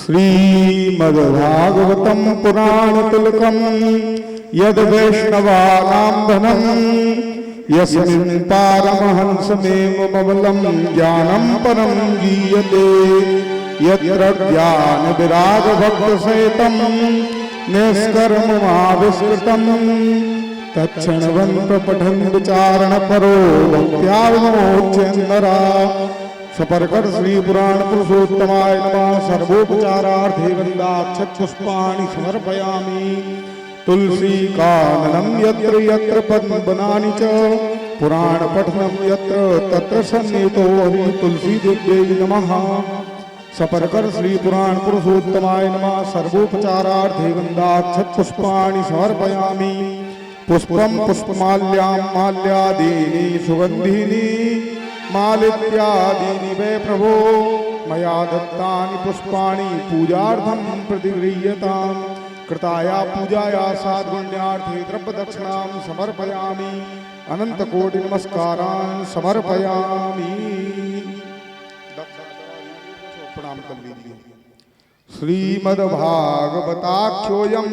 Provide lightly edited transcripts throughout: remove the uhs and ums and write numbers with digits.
श्रीमद्भागवतं पुराणतिलकं यद् वैष्णवानां धनं यस्मिन् पारमहंसमेवमबलं ज्ञानं परं गीयते यत्र ज्ञानविरागभक्तसहितं निष्कर्ममाविष्कृतं तत्क्षणवन्त पठन् विचारणपरो भक्त्याविमोच्येन्दरा सपर्कर श्री पुराण पुरुषोत्तमाय नमः। सर्वोपचारार्थे वन्दाक्षत पुष्पाणि समर्पयामि। तुलसी काननं यत्र यत्र पद्मवनानि च पुराण पठनं यत्र तत्र सन्निहितो हरि तुलसी देव्यै नमः। सपर्कर श्री पुराण पुरुषोत्तमाय नमः। सर्वोपचारार्थे वन्दाक्षत पुष्पाणि समर्पयामि। पुष्पं पुष्पमाल्यां माल्यादीनि सुगन्धिनी मालित्यादीनि वै प्रभो मया दत्तानि पुष्पाणि पूजार्थं प्रतिगृह्यतां। कृताया पूजाया साद्गुण्यार्थे द्रव्यदक्षिणां समर्पयामि। अनंतकोटि नमस्कारान् समर्पयामि। प्रणाम कर लीजिए। श्रीमद्भागवताख्योऽयं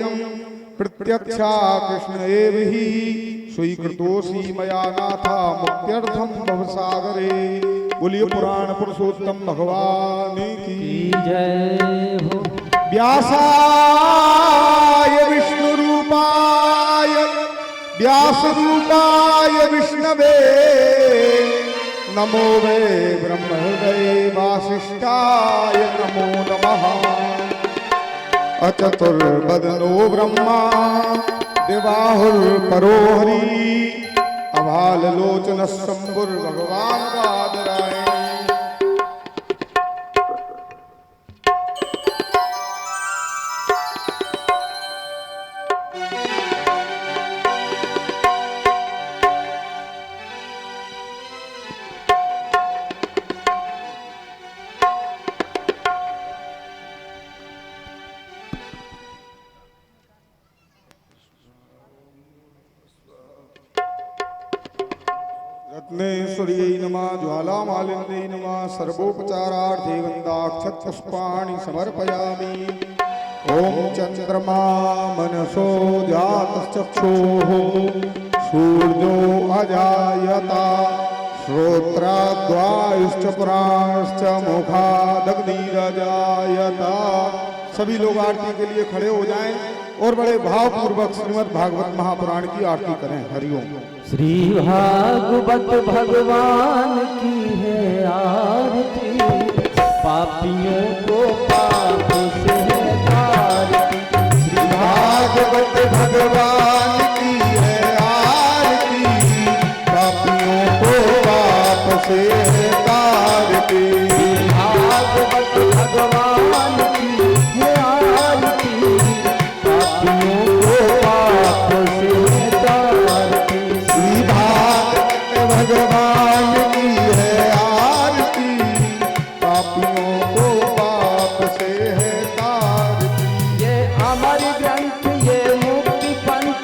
प्रत्यक्षा कृष्ण एव हि स्वीकृतोऽसि मया नाथा मुक्त्यर्थं भवसागरे। बोलिए पुराण पुरुषोत्तम भगवान की जय हो। व्यासाय विष्णुरूपाय व्यासरूपाय विष्णवे नमो वै ब्रह्महृदये वासिष्ठाय नमो नमः। अचतुर्वदनो ब्रह्मा दिवाहुर्परो हरि अभाललोचनः शम्भुर्भगवान् बादरायण। रत्नेश्वर्यै नमः। ज्वालामालिन्यै नमः। सर्वोपचारार्थे वन्दाक्षत पुष्पाणि समर्पयामि। ओम चंद्रमा मनसो जातश्चक्षुः सूर्यो अजायता श्रोत्राद्वायुश्च पुराणश्च मुखादग्निरजायता। सभी लोग आरती के लिए खड़े हो जाएं और बड़े भावपूर्वक श्रीमद् भागवत महापुराण की आरती करें। हरिओम। श्री भागवत भगवान की है आरती, पापियों को पाप से तारती। श्री भागवत भगवान की है आरती, पापियों को पाप से तारती। भागवत भगवान की है आरती, पापियों को पाप से तारती। भगवान की है आरती, पापियों को पाप से है तारती। ये अमर ग्रंथ ये मुक्ति पंथ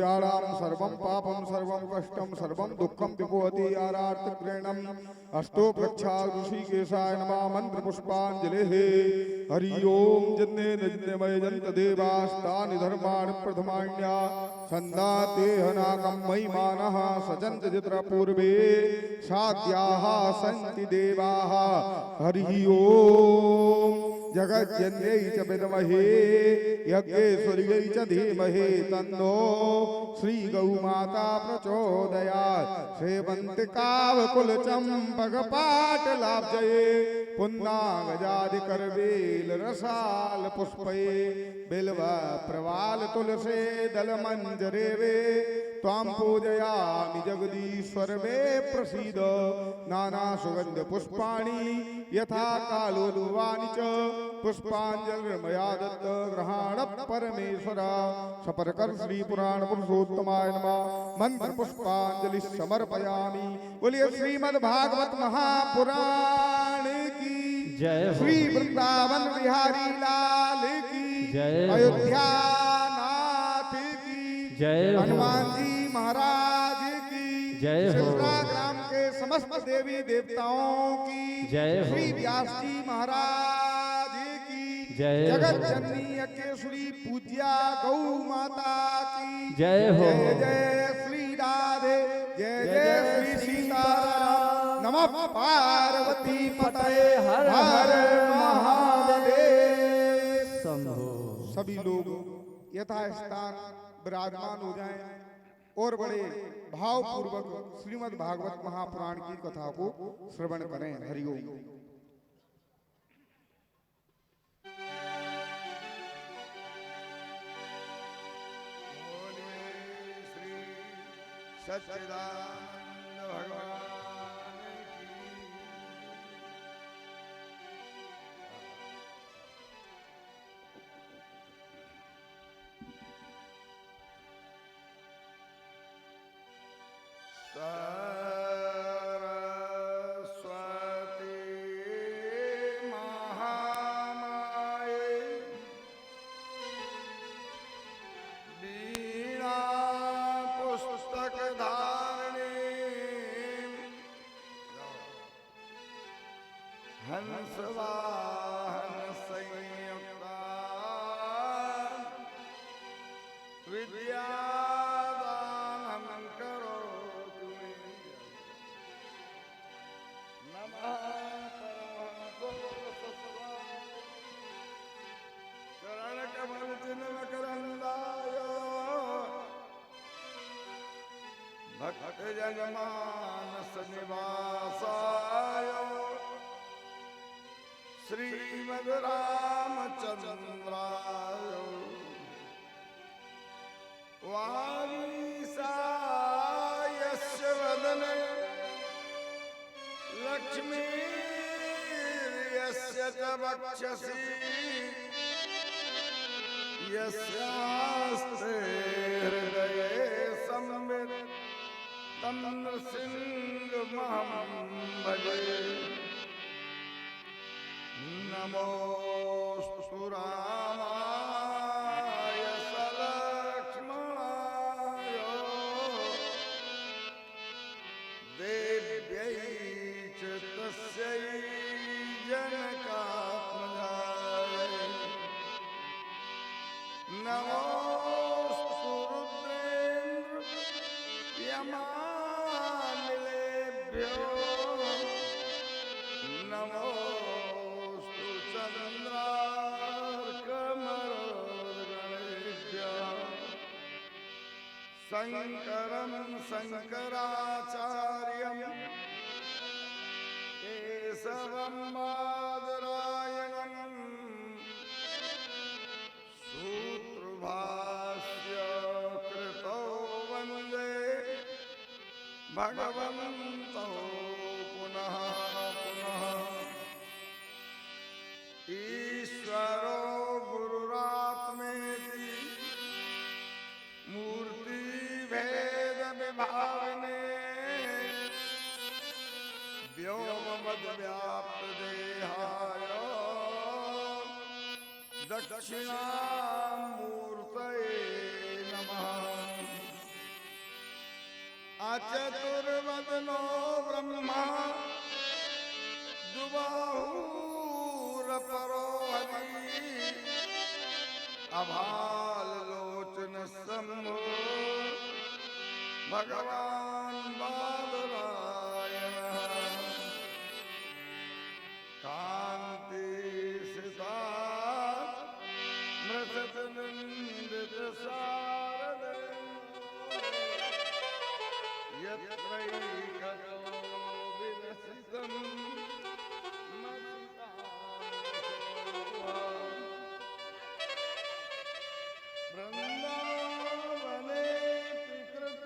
मनुष्याणां सर्वं पापं सर्वं कष्टं सर्वं दुःखं विपोहति आरार्तग्रेणम् अस्तो प्रक्षा ऋषिकेशाय नमः मंत्र पुष्पांजलिः हरि ओम जन्ने नजनमय जंत देवास्तानि धर्माणि प्रथमान्या संदाते हनाकं महिमानः सजन्त जित्र पूर्वे साध्याः सन्ति देवाः हरि ओम जगज्जन्यै च विद्महे यज्ञेश्वर्यै च धीमहि तन्नो श्री गौमाता प्रचोदयात् सेवन्तिकावकुल चंपक पाटलाब्जये पुन्नागजादिकरवेल रसाल पुष्पये बिल्व प्रवाल तुलसे दल मंजरे वे त्वां पूजयामि जगदीश्वर वे प्रसीद नाना सुगंध पुष्पाणि यथा कालोलुवानि च पुष्पांजलिर्मया दत्त ग्रहाण परमेश्वर सपरकर श्री पुराण पुरुषोत्तमाय नमः मंत्र पुष्पांजलि समर्पयामि। बोलिए श्रीमद् भागवत महापुराण की जय हो। श्री वृंदावन बिहारी लाल की जय हो। अयोध्या नाथ की जय हो। हनुमान जी महाराज की जय हो। ग्राम के समस्त देवी देवताओं की जय हो। श्री व्यास जी महाराज की जय हो। जगत जननी यज्ञेश्वरी पूज्या गौ माता की जय हो। जय जय श्री राधे जय जय श्री सीताराम नमः पार्वती पतये हर हर महादेव। शंभो। सभी लोग यथास्थान विराजमान हो जाएं और बड़े भावपूर्वक श्रीमद् भागवत महापुराण की कथा को श्रवण करें। हरिओम। सच्चिदानंद भगवान की सरस्वती महामाये वीणा पुस्तक धारणे हंसवाहन संयुक्ता विद्यादानं करोतु मे। नमः परमहंसो सत्स्वामिने चरणकमलचिन्मकरन्दाय भक्तजनमानस निवासाय श्रीमद् रामचन्द्राय वागीशायस्य वदने लक्ष्मीर्यस्य च वक्षसि यस्यास्ते हृदये संवित् तं नृसिंहमहं भजे। नमोऽस्तु रामाय सलक्ष्मणाय देव्यै च तस्यै जनकात्मजाय। नमोऽस्तु रुद्रेन्द्र यमानिलेभ्यो नमोऽस्तु चन्द्रार्कमरुद्गणेभ्यः। शङ्करं शङ्कराचार्यं केशवं बादरायणं सूत्रभाष्य कृतो वन्दे भगवन्तौ पुनः पुनः। ईश्वरो गुरुरात्मेति मूर्तिभेद विभावने व्योमवद्व्याप्तदेहाय दक्षिणामूर्तये नमः। अचतुर्वदनो ब्रह्मा दुबाहूरपरो हरि अभालोचन शंभो भगवान बादरायण कांति सिता मृषत नंदित शारद यत्रैकतो विलसितं मत्तां वृंदावने कृत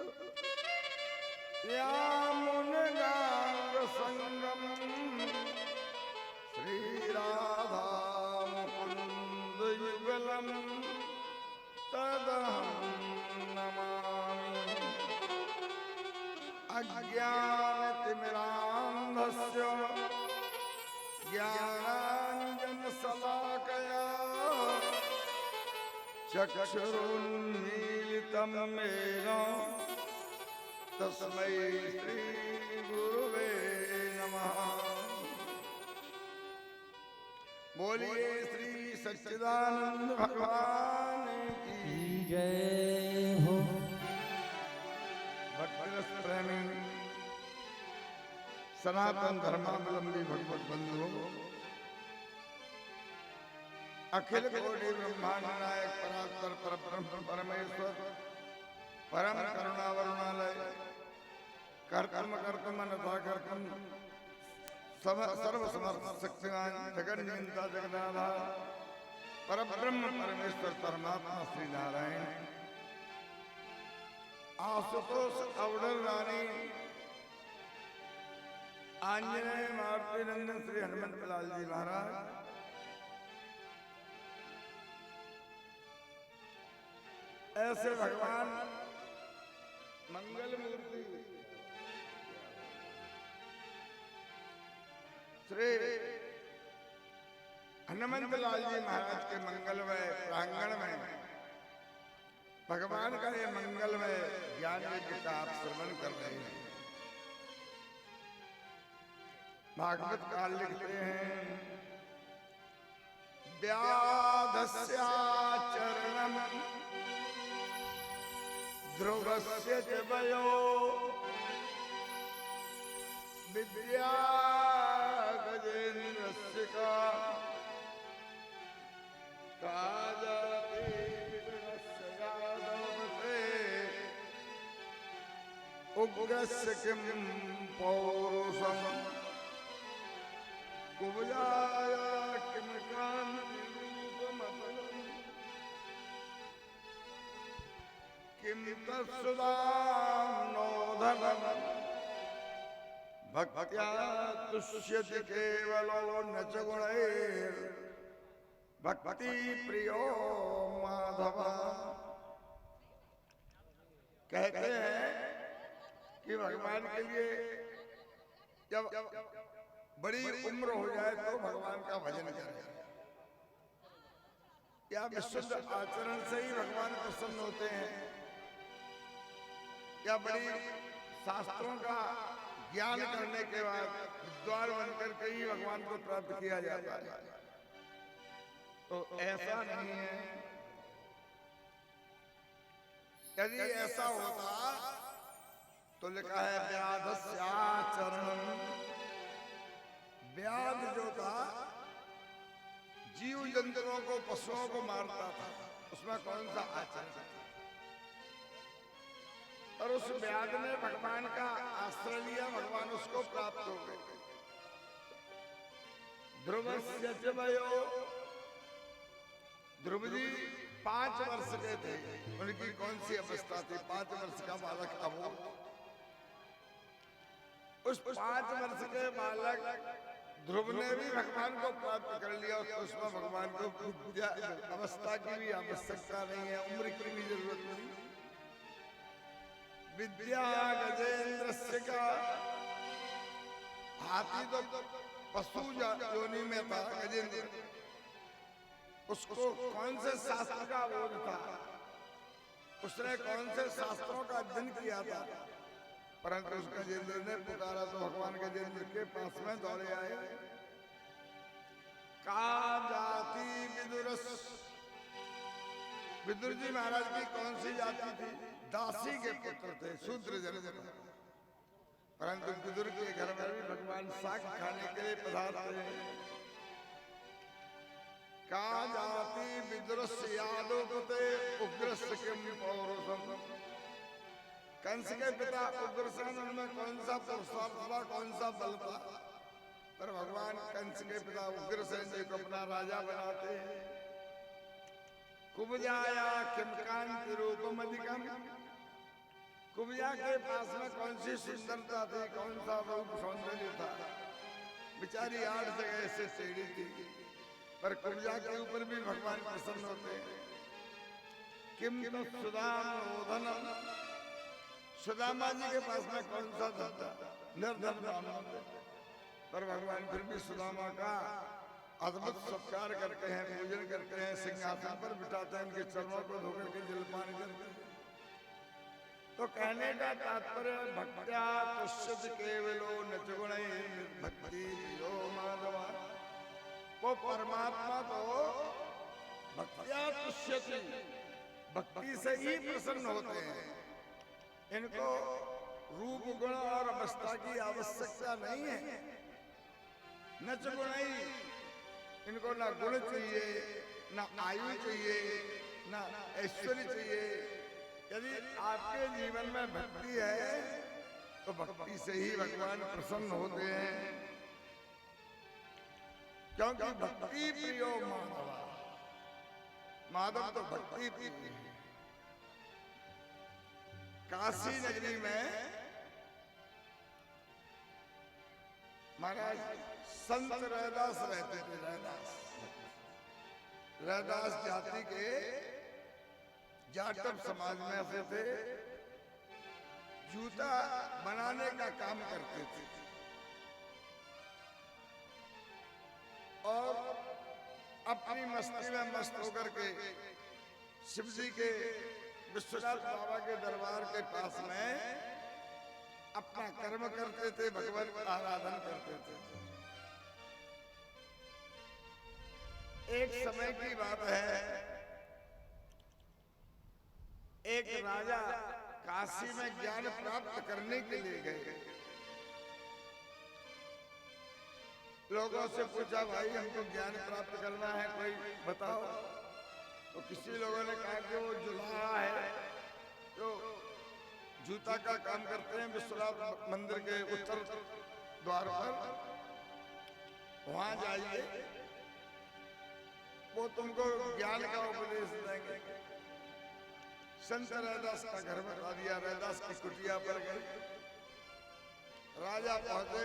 यामुनगांग संगम श्री राधा मुकुंद युगलम तदहं नमामि अज्ञानतिमिरान्धस्य ज्ञानाञ्जनशलाकया चक्षुरुन्मीलितं येन तस्मै श्रीगुरुवे नमः। बोलिए श्री सच्चिदानंद भगवान की जय हो। भक्तिरस प्रेमी सनातन धर्मावलंबी भगवत बंधुओं, अखिल कोटि ब्रह्मांड नायक परात्पर परब्रह्म परमेश्वर परम करुणा वरुणालय कर्तम कर्तम अनथा कर्तम सर्व समर्थ शक्तिमान जगन नियंता जगन्नाथ परब्रह्म परमेश्वर परमात्मा श्री नारायण आशुतोष अवडर रानी आंजनेय मारुति नंदन श्री हनुमंत लाल जी महाराज, ऐसे भगवान मंगल मूर्ति श्री हनुमंत लाल जी महाराज के मंगलमय प्रांगण में भगवान का ये मंगलमय ज्ञान यज्ञ का आप श्रवण कर रहे हैं। भागवत काल लिखते हैं व्याधस्याचरणम ध्रुवस्य च वयो विद्या गजेन्द्रस्य का काजाति विपिनस्य यादवते उग्रस्य किं पौरुषम् कुब्जाय किं कान्तिरूपमतुलम् किं तत्सुधां नोधनम् भक्त्या तुष्यति केवलो न च गुणैर् भक्ति प्रियो माधव। कहते हैं कि भगवान के लिए जब बड़ी उम्र हो जाए तो भगवान का भजन करें, या विशुद्ध आचरण से ही भगवान प्रसन्न होते हैं, या बड़ी शास्त्रों का ज्ञान करने के बाद विद्वान बनकर के ही भगवान को प्राप्त किया जाता है। तो ऐसा नहीं है। यदि ऐसा होता तो लिखा है व्याधस्याचरणम, व्याध जो था जीव जंतुओं को पशुओं को मारता था, उसमें कौन सा आचरण था? और उस व्याध ने भगवान का आश्रय लिया, भगवान उसको प्राप्त हो गए। ध्रुवस्य च वयो, ध्रुव जी 5 वर्ष के थे, उनकी कौन सी अवस्था थी? 5 वर्ष का बालक था वो। उस 5 वर्ष के बालक ध्रुव ने भी भगवान को प्राप्त कर लिया। उसमें भगवान को विद्या अवस्था की भी आवश्यकता नहीं है, उम्र की भी जरूरत नहीं। विद्या गजेंद्र का, हाथी तो पशु योनि में था गजेंद्र, उसको कौन से शास्त्र का बोध था? उसने कौन से शास्त्रों का अध्ययन किया था? परंतु उस गजेंद्र ने पुकारा तो भगवान गजेंद्र के पास में दौड़े आए। का जाति विदुरस, विदुर जी महाराज की कौन सी जाति थी? दासी के पुत्र थे, शूद्र जन, परंतु विदुर के घर में भी भगवान शाक खाने के लिए पधारते हैं। का जाति विदुरस यादवते उग्रस्य किम पौरुषम, कंस के पिता उग्रसेन उनमें कौन सा पुरुषार्थ था, कौन सा बल था? पर भगवान कंस के पिता उग्रसेन जी को अपना राजा बनाते हैं। कुब्जाया किम कांति रूपम अधिकम, कुब्जा के पास में कौन सी सुंदरता थी, कौन सा रूप सौंदर्य था? बेचारी 8 जगह से टेढ़ी थी, पर कुब्जा के ऊपर भी भगवान प्रसन्न होते हैं। किम तो सुदामोदनम, सुदामा जी के पास में कौन सा धन, निर्धन ब्राह्मण थे, पर भगवान फिर भी सुदामा का अद्भुत सत्कार करते हैं, पूजन करते हैं, सिंहासन पर बिठाते हैं, उनके चरणों को धोकर के जलपान करते हैं। तो कहने का तात्पर्य भक्त्या तुष्यति केवलो नच गुणै भक्ति यो माधवा, वो परमात्मा तो भक्त्या तुष्यति, भक्ति से ही प्रसन्न होते हैं। इनको रूप गुण और अवस्था की आवश्यकता नहीं है। नच गुणै, इनको ना गुण चाहिए, ना आयु चाहिए, ना ऐश्वर्य चाहिए। यदि आपके जीवन में भक्ति है तो भक्ति से ही भगवान प्रसन्न होते हैं, क्योंकि भक्ति प्रियो माधव, माधव तो भक्ति प्रिय है। काशी नगरी में महाराज संत रैदास रहते थे। रैदास जाति के जाटव समाज में से थे, जूता बनाने का काम करते थे और अपनी मस्ती में मस्त होकर के शिव जी के विश्वनाथ बाबा के दरबार के पास में अपना कर्म करते थे, भगवान का आराधन करते थे। एक समय की बात है, एक राजा काशी में ज्ञान प्राप्त करने के लिए गए। लोगों से पूछा, भाई हमको ज्ञान प्राप्त करना है, कोई बताओ। तो किसी लोगों ने कहा कि वो जुलाहा है जो जूता का काम करते हैं विश्वनाथ मंदिर के उत्तर द्वार पर, वहां जाइए, वो तुमको ज्ञान का उपदेश देंगे। संत रैदास का घर बता दिया, रैदास की कुटिया पर गए। राजा पहुंचे,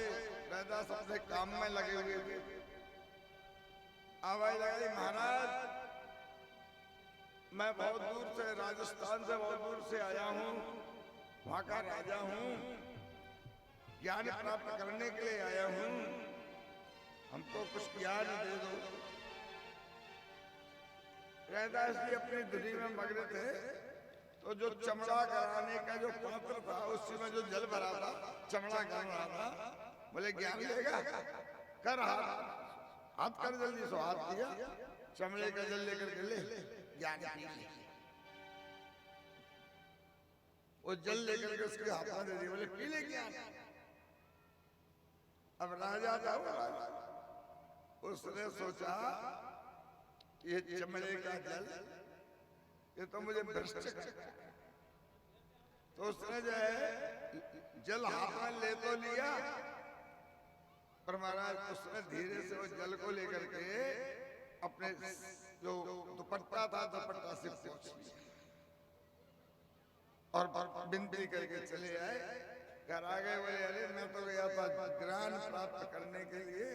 रैदास अपने काम में लगे हुए थे। आवाज लगाई, महाराज मैं बहुत दूर से, राजस्थान से बहुत दूर से आया हूँ, वहां का राजा हूँ, ज्ञान प्राप्त करने के लिए आया हूँ, हमको कुछ ज्ञान दे दो। रैदास जी अपनी धुनी में मग्न थे, तो जो चमड़ा कराने का जो पात्र था उसी में जो जल भरा था, चमड़ा कर रहा था। बोले ज्ञान लेगा, कर हाथ कर जल्दी। सो हाथ किया, चमड़े का जल लेकर के ले ज्ञान पी ले। वो जल लेकर के उसके हाथ में दे दिया, बोले पी ले ज्ञान। अब राजा था वो राजा, उसने सोचा ये चमड़े का जल, ये तो मुझे भ्रष्ट करता है। तो उसने जो है जल हाथ में ले तो लिया, पर महाराज उसने धीरे से वो जल को लेकर के अपने जो दुपट्टा था, दुपट्टा से पोंछ लिया और विनती करके चले आए। घर आ गए, बोले अरे मैं तो गया था ज्ञान प्राप्त करने के लिए,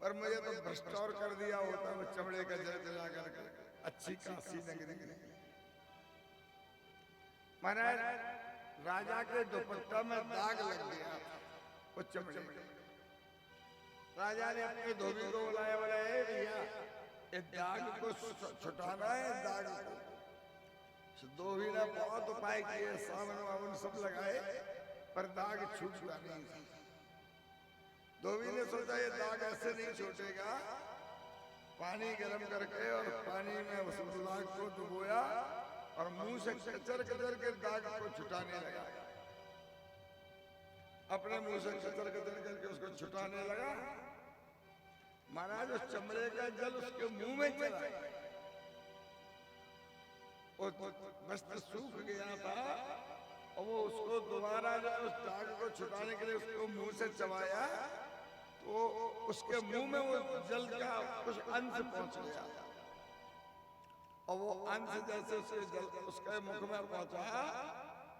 पर मुझे तो भ्रष्ट और कर दिया होता। वो चमड़े का जल दिला कर अच्छी काशी नगरी में। महाराज राजा के दुपट्टा में दाग लग गया वो चमड़े में। राजा ने अपने धोबी को बुलाया, बोला ए भैया इस दाग को छुटाना है, दाग को धोबी ने बहुत उपाय किए, सावन वावन सब लगाए, पर दाग छूटा नहीं। धोबी ने सोचा ये दाग ऐसे नहीं छूटेगा। पानी गर्म करके और पानी में उस दाग को डुबोया और मुंह से कचर कचर के दाग को छुटाने लगा। अपने मुंह से कचर कचर करके उसको छुटाने लगा। महाराज उस चमड़े का जल उसके मुंह में चला गया। वस्त्र सूख गया था और वो उसको दोबारा जब उस दाग को छुटाने के लिए उसको मुंह से चबाया तो उसके मुंह में वो जल का कुछ अंश पहुंच गया और वो अंश जैसे उसके जल उसके मुख में पहुंचा,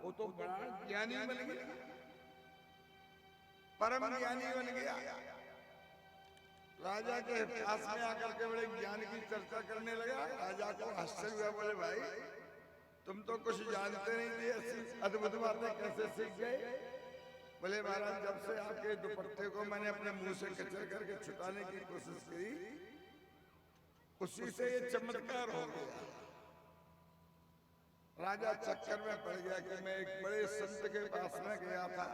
वो तो बड़ा ज्ञानी बन गया, परम ज्ञानी बन गया। राजा के पास में आकर के बड़े ज्ञान की चर्चा करने लगा। राजा को आश्चर्य हुआ, बोले भाई तुम तो कुछ जानते नहीं थे, ऐसी अद्भुत बातें कैसे सीख गए? बोले महाराज जब से आपके दुपट्टे को मैंने अपने मुंह से कचर करके छुटाने की कोशिश की, उसी से ये चमत्कार हो गया। राजा चक्कर में पड़ गया कि मैं एक बड़े संत के पास में गया था,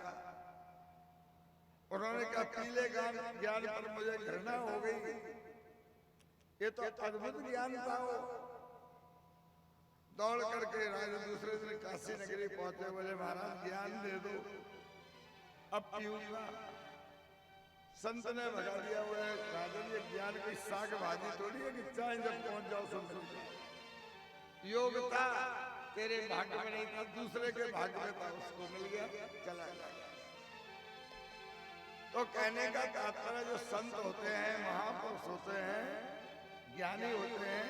उन्होंने कहा पीले ज्ञान पर मुझे घृणा हो गई, ये तो अद्भुत ज्ञान था। वो दौड़ करके राजा दूसरे दिन काशी नगरी पहुंचे, बोले महाराज ज्ञान दे दो, अब पीऊंगा। संत ने भगा दिया, बोले राजन ये ज्ञान की साग भाजी थोड़ी है कि चाहे जब पहुंच जाओ सुन सकते। योग था तेरे भाग्य में नहीं था, दूसरे के भाग्य में था, उसको मिल गया, चला गया। तो कहने का तात्पर्य जो संत होते हैं, महापुरुष होते हैं, ज्ञानी होते हैं,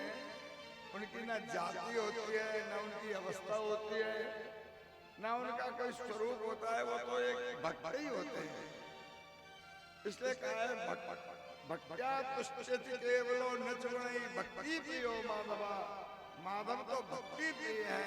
उनकी ना जाति होती है, ना उनकी अवस्था होती है, ना उनका कोई स्वरूप होता है, वो तो एक भक्त ही होते हैं। इसलिए कहा है भक्त्या तुष्यति केवलो न च गुणैः भक्ति प्रियो माधवा। माधव तो भक्ति प्रिय है,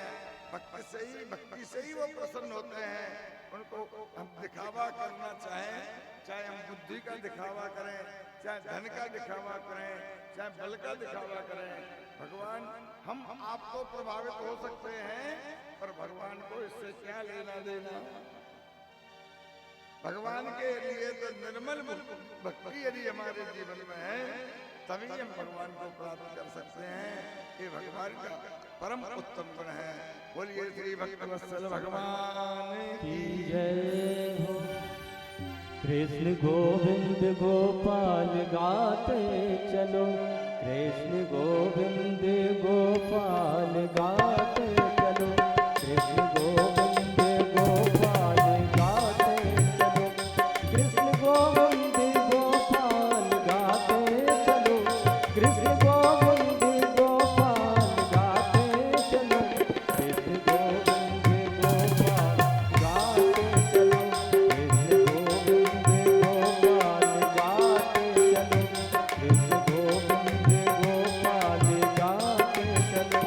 भक्ति से ही वो प्रसन्न होते हैं। उनको हम दिखावा करना चाहें, चाहे हम बुद्धि का दिखावा करें, चाहे धन का दिखावा करें, चाहे बल का दिखावा करें, भगवान हम आप तो प्रभावित हो सकते हैं, पर भगवान को इससे क्या लेना देना। भगवान के लिए तो निर्मल भक्ति यदि हमारे जीवन में है, तभी हम भगवान को प्राप्त कर सकते हैं। ये भगवान का परम उत्तम गुण है। बोलिए श्री भक्तवत्सल भगवान की जय हो। कृष्ण गोविंद गोपाल गाते चलो, कृष्ण गोविंद गोपाल गाते चलो, कृष्ण गोविंद गोपाल गाते चलो, कृष्ण गोविंद गोपाल गाते चलो, कृष्ण गोविंद गोपाल गाते चलो, कृष्ण गोविंद गोपाल गाते चलो, कृष्ण गोविंद गोपाल गाते चलो, कृष्ण गोविंद गोपाल गाते चलो।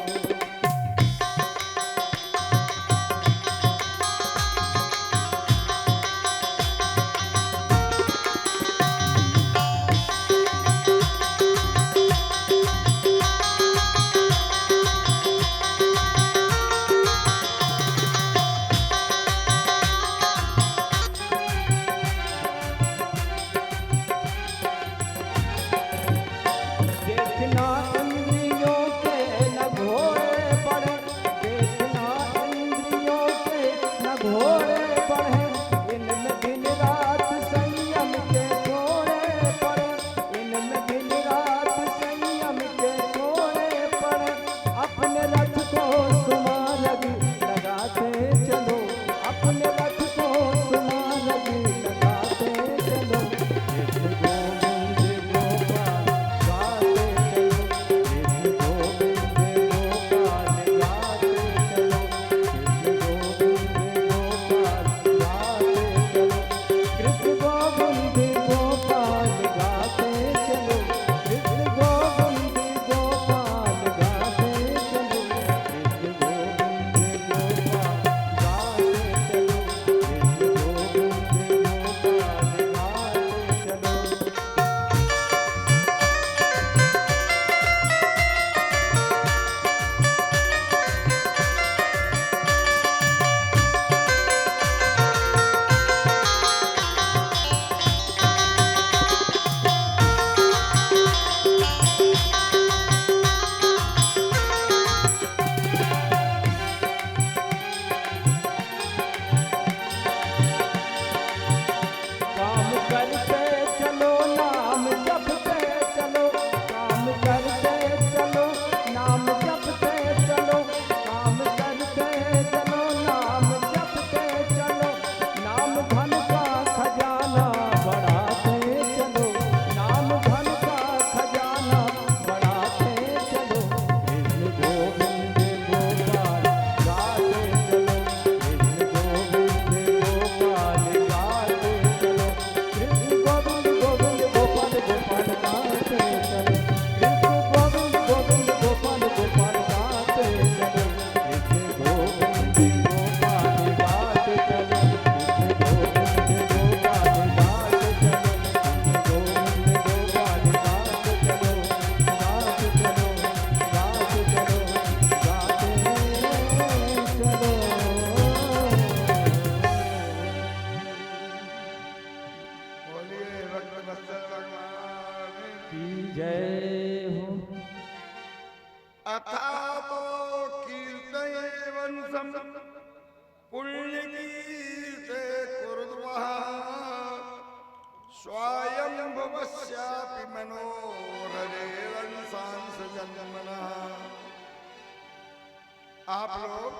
आप लोग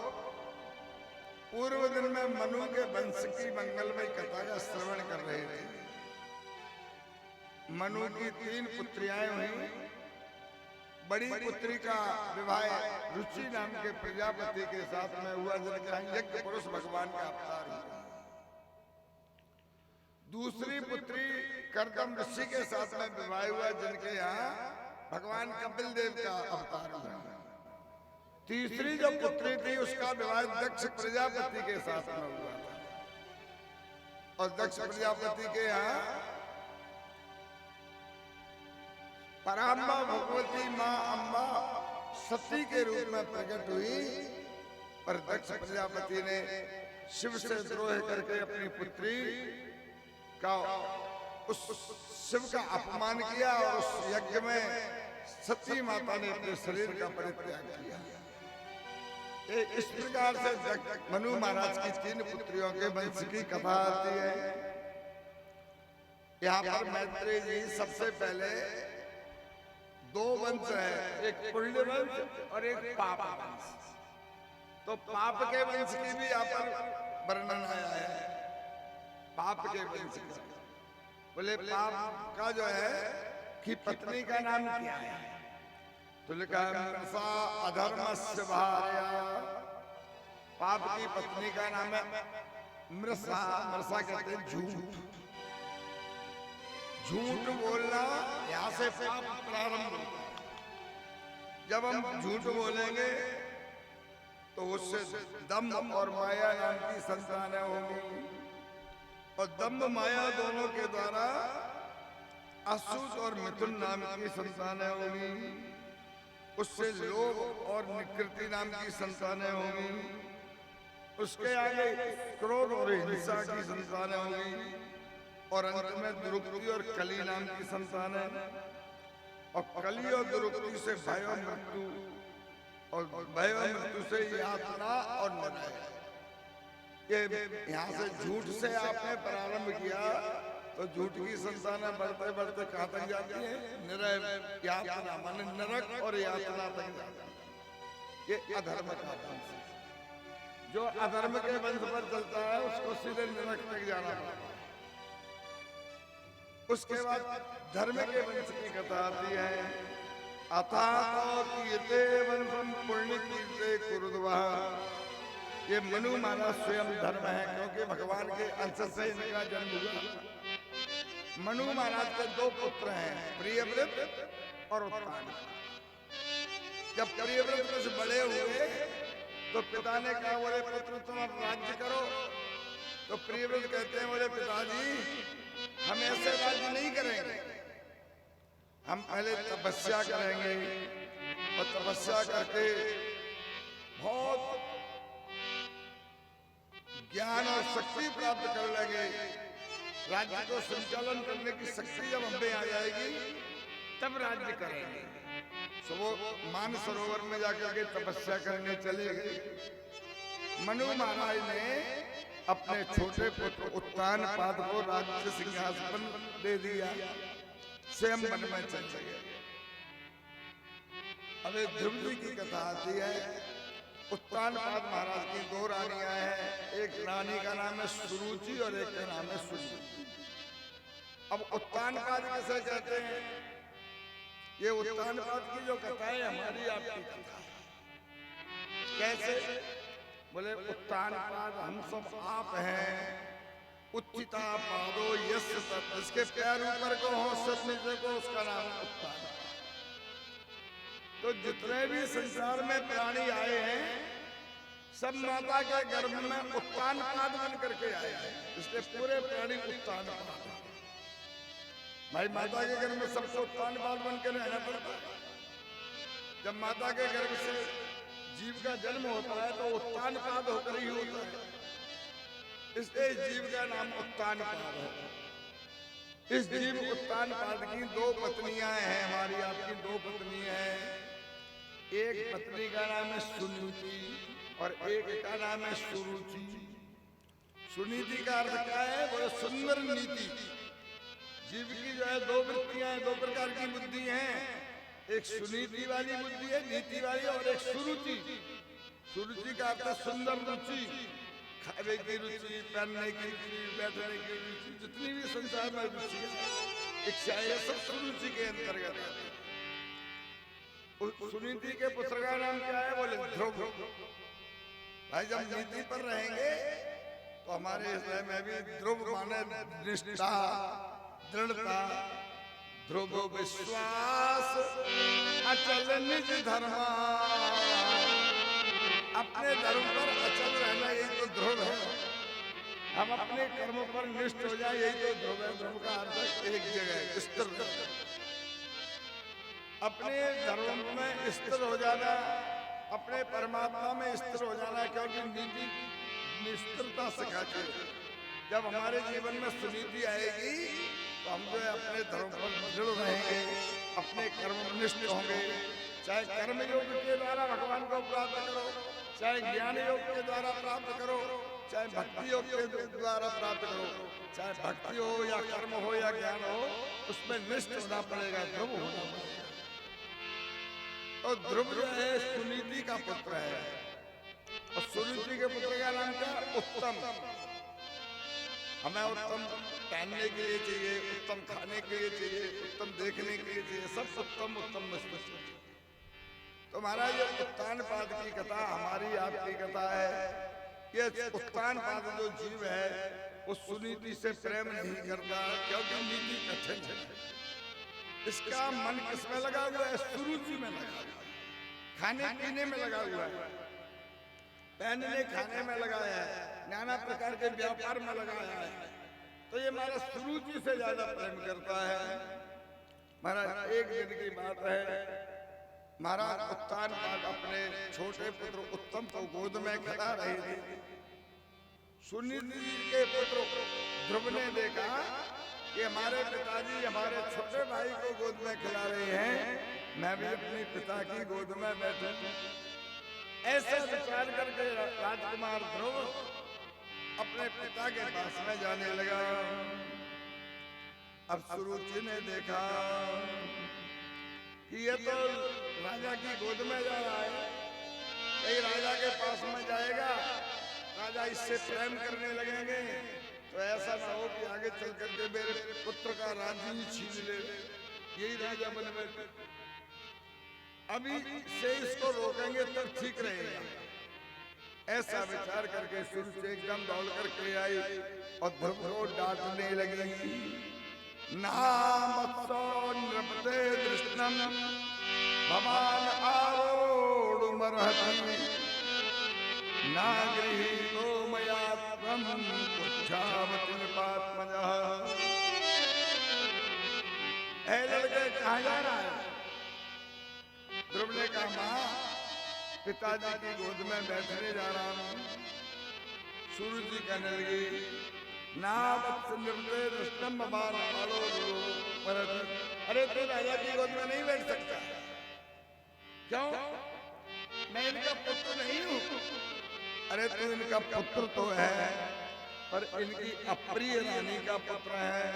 पूर्व दिन में मनु के वंश की मंगलमय कथा का श्रवण कर रहे थे। मनु की 3 पुत्रियां हुई। बड़ी पुत्री का विवाह रुचि नाम के प्रजापति के साथ में हुआ, जिनके यज्ञ पुरुष भगवान का अवतार हुआ। दूसरी पुत्री कर्दम ऋषि के साथ में विवाह हुआ, जिनके यहाँ भगवान कपिल देव का अवतार हुआ। तीसरी जो पुत्री थी उसका विवाह दक्ष प्रजापति के साथ में हुआ था, और दक्ष प्रजापति के यहाँ पराम्बा भगवती माँ अम्बा सती के रूप में प्रकट हुई। पर दक्ष प्रजापति ने शिव से द्रोह करके अपनी पुत्री का उस शिव का अपमान किया, और उस यज्ञ में सती माता ने अपने शरीर का परित्याग किया। इस प्रकार से मनु महाराज की 3 पुत्रियों के वंश की कथा आती है। यहाँ पर मैत्रेय जी सबसे पहले 2 वंश है, एक पुण्य वंश और एक पाप वंश। तो पाप के वंश की भी यहाँ पर वर्णन आया है। पाप के वंश का बोले पाप का जो है कि पत्नी का नाम क्या है, तो लिखा है मृषा अधर्मस्य भार्या। पाप की पत्नी का नाम है मृषा। मृषा कहते हैं झूठ। झूठ बोलना यहाँ से पाप प्रारंभ होता है। जब हम झूठ बोलेंगे तो उससे दम्भ और माया नाम की संतानें होंगी, और दम्भ माया दोनों के द्वारा असूत और मिथुन नाम की संतानें होंगी। उससे लोभ और निकृति नाम की संतानें होंगी। उसके आगे क्रोध और हिंसा की संतानें होंगी, और अंत में दुरुक्ति और कली नाम की संतानें। और कली और दुरुक्ति से भय और मृत्यु, और भय और मृत्यु से यातना और निराय। ये यहाँ से झूठ से आपने प्रारंभ किया तो झूठ की संतानें बढ़ते बढ़ते कहाँ तक जाती है? निरय यातना, माने नरक और यातना तक जाती है। ये अधर्म का वंश है। जो अधर्म के वंश पर चलता है उसको सीधे नरक तक जाना पड़ता है। उसके बाद धर्म के वंश की कथा आती है। अथा तो कीर्ते वंशम पुण्य कीर्ते कुरुद्वा। ये मनु महाराज स्वयं धर्म है, क्योंकि भगवान के अंश से इनका जन्म हुआ। मनु महाराज के 2 पुत्र हैं, प्रियव्रत और उत्तान। जब प्रियव्रत कुछ बड़े हुए तो पिता ने कहा बोले पुत्र तुम अब राज्य करो। तो प्रियव्रत कहते हैं बोले पिताजी हम ऐसे राज्य नहीं करेंगे, हम पहले तपस्या करेंगे, और तपस्या करके बहुत ज्ञान और शक्ति प्राप्त कर लेंगे। राज्य को संचालन करने की शक्ति जब हमें आ जाएगी तब राज्य करेंगे। तो वो मान सरोवर में जाकर के तपस्या करने चले गए। मनु महाराज ने अपने छोटे पुत्र उत्तानपाद को राज्य सिंहासन दे दिया, स्वयं वन में चले गए। अब ध्रुव जी की कथा आती है। उत्तानपाद महाराज की 2 रानियां हैं, एक रानी का नाम है सुरुचि और एक का नाम है सुरुचि। अब उत्तानपाद किसे कहते हैं? ये उत्तानपाद की जो कथा है हमारी आपकी कथा है। कैसे? बोले उत्तानपाद हम सब आप हैं। उत्थिता पादो यश तत्, जिसके पैर ऊपर को हो सब नीचे को, उसका नाम उत्तान। तो जितने भी संसार में प्राणी आए हैं सब माता के गर्भ में उत्तानपाद बन करके आए हैं, इसलिए पूरे प्राणी उत्तानपाद। भाई माता के गर्भ में सबसे उत्तानपाद बन के रहना पड़ता है। जब माता के गर्भ से जीव का जन्म होता है तो उत्तानपाद होकर ही होता है, इसलिए जीव का नाम उत्तानपाद है। इस जीव उत्तानपाद की 2 पत्नियां हैं, हमारी आपकी 2 पत्नी हैं। एक पत्नी का नाम है सुनीति और एक का नाम है सुरुचि। सुनीति का अर्थ क्या है? वो सुंदर नीति। जीव की जो है 2 वृत्तियां हैं, 2 प्रकार की बुद्धि हैं। एक सुनीति वाली बुद्धि है, नीति वाली, और एक सुरुचि। सुरुचि का अर्थ है सुंदर रुचि, खाने की रुचि, पहनने की रुचि, बैठने की रुचि, जितनी भी संसार में रुचि है, इच्छा है, सब सुरुचि के अंतर्गत आती है। सुनीति के पुत्र का नाम क्या है? बोले ध्रुव। भाई जब नीति पर रहेंगे तो हमारे हृदय में भी ध्रुव माने निष्ठा, दृढ़ता, ध्रुव विश्वास, अचल निज धर्मा। अपने धर्म पर अचल रहना यही तो ध्रुव है। हम अपने कर्म पर निष्ठ हो जाए, यही तो ध्रुव है। ध्रुव का अर्थ एक जगह स्थिर, अपने धर्म में स्थिर हो जाना, अपने परमात्मा में स्थिर हो जाना, क्योंकि नीति निस्थिरता सिखाती है। जब हमारे जीवन में सुनीति आएगी तो हम जो है अपने धर्म पर दृढ़ रहेंगे, अपने कर्म निष्ठ होंगे। चाहे कर्म योग के द्वारा भगवान को प्राप्त करो, चाहे ज्ञान योग के द्वारा प्राप्त करो, चाहे भक्ति योग के द्वारा प्राप्त करो, चाहे भक्ति हो या कर्म हो या ज्ञान हो, उसमें निष्ठ होना पड़ेगा, ध्रुव होना पड़ेगा। तो ध्रुव जो है सुनीति का पुत्र है। और सुनीति के पुत्र का नाम क्या? उत्तम। हमें उत्तम पहनने के लिए चाहिए, उत्तम खाने के लिए चाहिए, उत्तम देखने के लिए चाहिए, सब उत्तम उत्तम वस्तु। तो महाराज ये उत्तान पाद की कथा हमारी आपकी कथा है। ये उत्तान पाद जो जीव है वो सुनीति से प्रेम नहीं करता, क्योंकि नीति कठिन है। इसका मन किसमें लगा हुआ है? सुरुचि में लगा हुआ है, खाने पीने में लगा हुआ है, पहनने खाने में लगाया है, नाना प्रकार के व्यापार में लगाया है। तो ये हमारा सुरुचि से ज्यादा प्रेम करता है। महाराज एक दिन की बात है, महाराज उत्तान पाद अपने छोटे पुत्र उत्तम को गोद में खिला रहे थे। सुनीति के पुत्र ध्रुव ने देखा कि हमारे पिताजी हमारे छोटे भाई को गोद में खिला रहे हैं, मैं भी अपने पिता की गोद में बैठूं। ऐसा विचार करके राजकुमार ध्रुव अपने पिता के पास में जाने लगा। अब सुरुचि ने देखा कि ये तो राजा की गोद में जा रहा है, कहीं राजा के पास में जाएगा, राजा इससे प्रेम करने लगेंगे, तो ऐसा ना हो कि आगे चल करके मेरे पुत्र का राज्य ही छीन ले, यही राजा बन बैठे। अभी से इसको रोकेंगे तब ठीक रहेगा। ऐसा विचार करके सुरुचि एकदम दौड़ करके आई और ध्रुव को डांटने लगी। नामत्सो नृपते दृष्टम भवान आरोढ़ुमर्हति नागृहीतो मया त्वं पुच्छामति नृपात्मजः। ऐ लड़के कहाँ जा रहा है? ध्रुव ने कहा, माँ पिताजी की गोद में बैठने जा रहा हूँ। सुरुचि कहने लगी, अरे तू राजा की गोद में नहीं बैठ सकता। क्यों? मैं इनका पुत्र नहीं हूँ। अरे तू इनका पुत्र तो है, पर इनकी अप्रिय रानी का पुत्र है।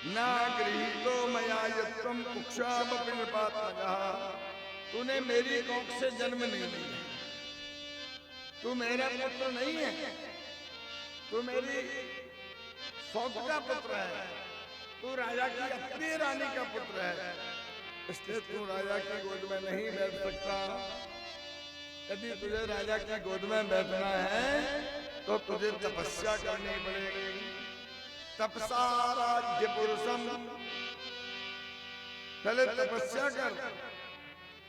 ना गृहीतो मया यत्वं कुक्षामपि नृपात्मजः। तूने मेरी कोख से जन्म नहीं लिया, तू मेरा पुत्र नहीं है, तू मेरी शौक का पुत्र है, तू राजा की अप्रिय रानी का पुत्र है, इसलिए तू राजा की गोद में नहीं बैठ सकता। यदि तुझे राजा की गोद में बैठना है तो तुझे तपस्या करनी पड़ेगी। तपसा राज्य पुरुषम, पहले तपस्या कर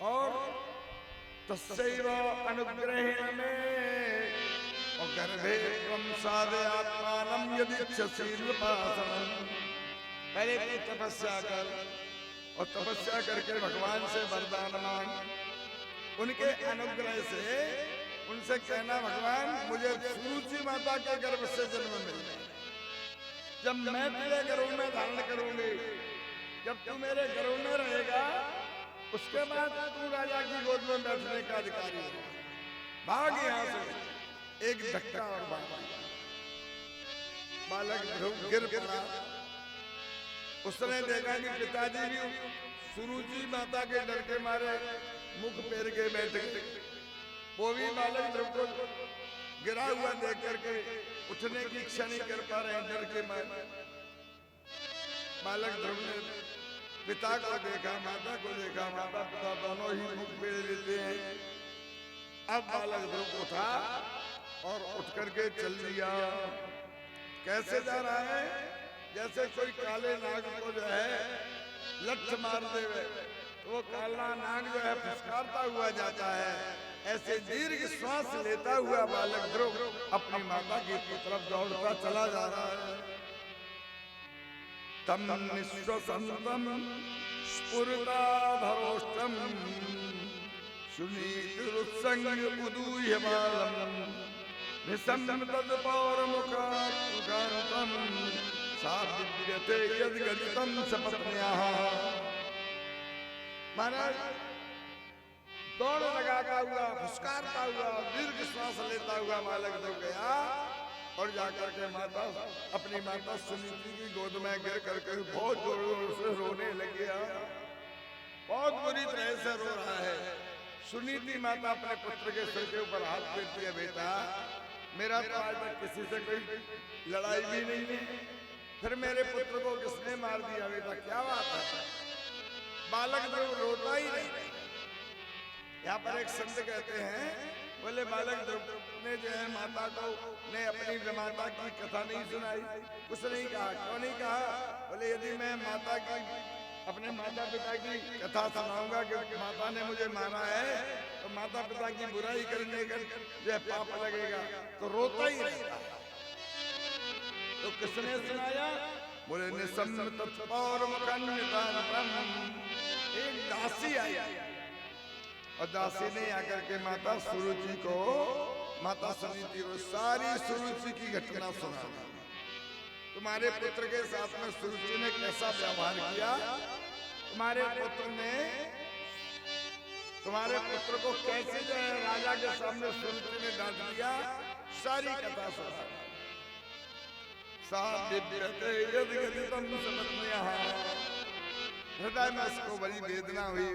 और तस्यैव अनुग्रहेण में और गर्भे त्वं साधयात्मानं यदिच्छसि नृपासनं। पहले तू तपस्या कर और तपस्या करके भगवान से वरदान मांग, उनके अनुग्रह से उनसे कहना, भगवान मुझे सुरुचि माता के गर्भ से जन्म मिल जाए। जब मैं तेरे गर्भ में धारण करूंगी, जब तू मेरे गर्भ में रहेगा, उसके बाद तू राजा की गोद में बैठने का अधिकारी है। भाग यहाँ से। एक धक्का और बालक ध्रुव गिर पड़ा। उसने देखा कि पिताजी भी सुरुचि माता के डर के मारे मुख फेर के बैठ गए। वो भी बालक ध्रुव को गिरा हुआ देख करके उठने की इच्छा नहीं कर पा रहे हैं, डर के मारे। बालक ध्रुव ने पिता को देखा, माता को देखा, माता पिता दोनों ही मुख फेर लेते हैं। अब बालक ध्रुव उठा और उठ करके चल दिया। कैसे जा रहा है? जैसे कोई काले नाग को जो है लठ मार देवे तो वो काला नाग जो है फुसकारता हुआ जाता है, ऐसे दीर्घ श्वास लेता हुआ बालक ध्रुव अपनी माता की तरफ दौड़ता चला जा रहा है। तम निश्वसंतम स्फुरताधरोष्टम सुनीतिरुत्संग उदूह्य बालम निसम्म तत्पौरमुखात्मुखान्तम सादिव्यते यद्गदितं सपत्न्याः। महाराज दौड़ लगाता हुआ, फुसकारता हुआ, दीर्घ श्वास लेता हुआ बालक ध्रुव गया और जाकर के अपनी माता सुनीति की गोद में गिर करके बहुत जोर से रोने लग गया। बहुत बुरी तरह से रो रहा है। सुनीति माता अपने पुत्र के सिर के ऊपर हाथ फेरती है, बेटा मेरा तो आज तक किसी से कोई लड़ाई भी नहीं है, फिर मेरे पुत्र को किसने मार दिया? बेटा क्या बात है? बालक ध्रुव रोता ही नहीं। यहाँ पर एक संत कहते हैं, बोले बालक ध्रुव ने जो है माता को ने अपनी विमाता की कथा नहीं सुनाई, कुछ नहीं कहा। क्यों नहीं कहा? बोले यदि मैं माता की अपने माता पिता की कथा सुनाऊंगा कि माता ने मुझे मारा है तो माता पिता की बुराई करने का जो है पाप लगेगा, तो रोता ही रहता है। तो किसने सुनाया? बोले निसम्म तत्पौरमुखान्वितान्तम। एक दासी आई और दासी ने आकर के माता सुरुचि को, माता सुनीति को सारी सुरुचि की घटना सुना। तुम्हारे पुत्र के साथ में सुरुचि ने कैसा व्यवहार किया, तुम्हारे पुत्र को कैसे जो है राजा के सामने सुरुचि ने डांट दिया, सारी कथा सुना। हृदय में उसको बड़ी वेदना हुई,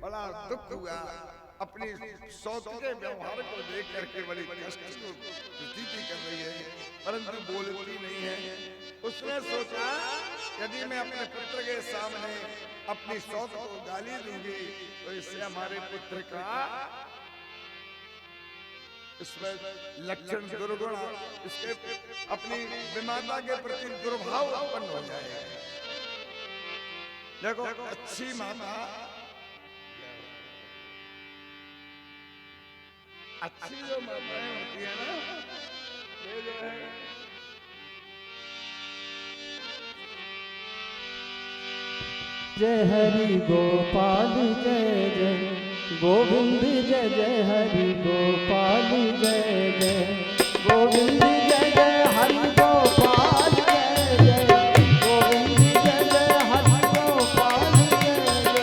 बड़ा दुख हुआ। अपनी सौत के व्यवहार को देख करके बड़ी कष्ट को प्रतीति कर रही है, परंतु बोलती नहीं है। उसने सोचा यदि मैं अपने पुत्र के सामने अपनी सौत को गाली दूंगी तो इससे हमारे पुत्र का इसमें लक्षण दुर्गुण, इसके अपनी विमाता के प्रति दुर्भाव उत्पन्न हो जाएगा। देखो अच्छी माता, अच्छी जो माताएं होती है ना, ये जो है जय हरि गोपाल जय जय गोविंद जय जय हरि गोपाल जय जय गोविंद जय जय हरि गोपाल जय जय गोविंद जय जय हरि गोपाल जय जय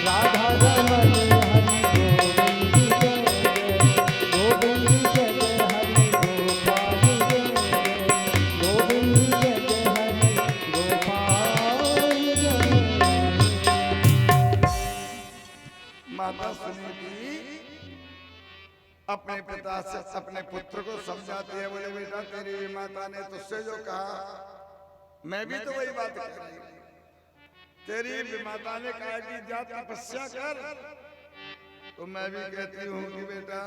राधा रमण हरि गोविंद जय जय गोविंद जय जय हरि गोपाल जय जय गोविंद जय जय हरि गोपाल जय। माता सुनीति अपने पिता से अपने पुत्र को समझाती है। बोले बेटा तेरी माता ने तुझसे जो कहा मैं भी तो वही बात कर रही हूँ। तेरी माता ने कहा कि जा तपस्या कर, तो मैं भी कहती हूँ कि बेटा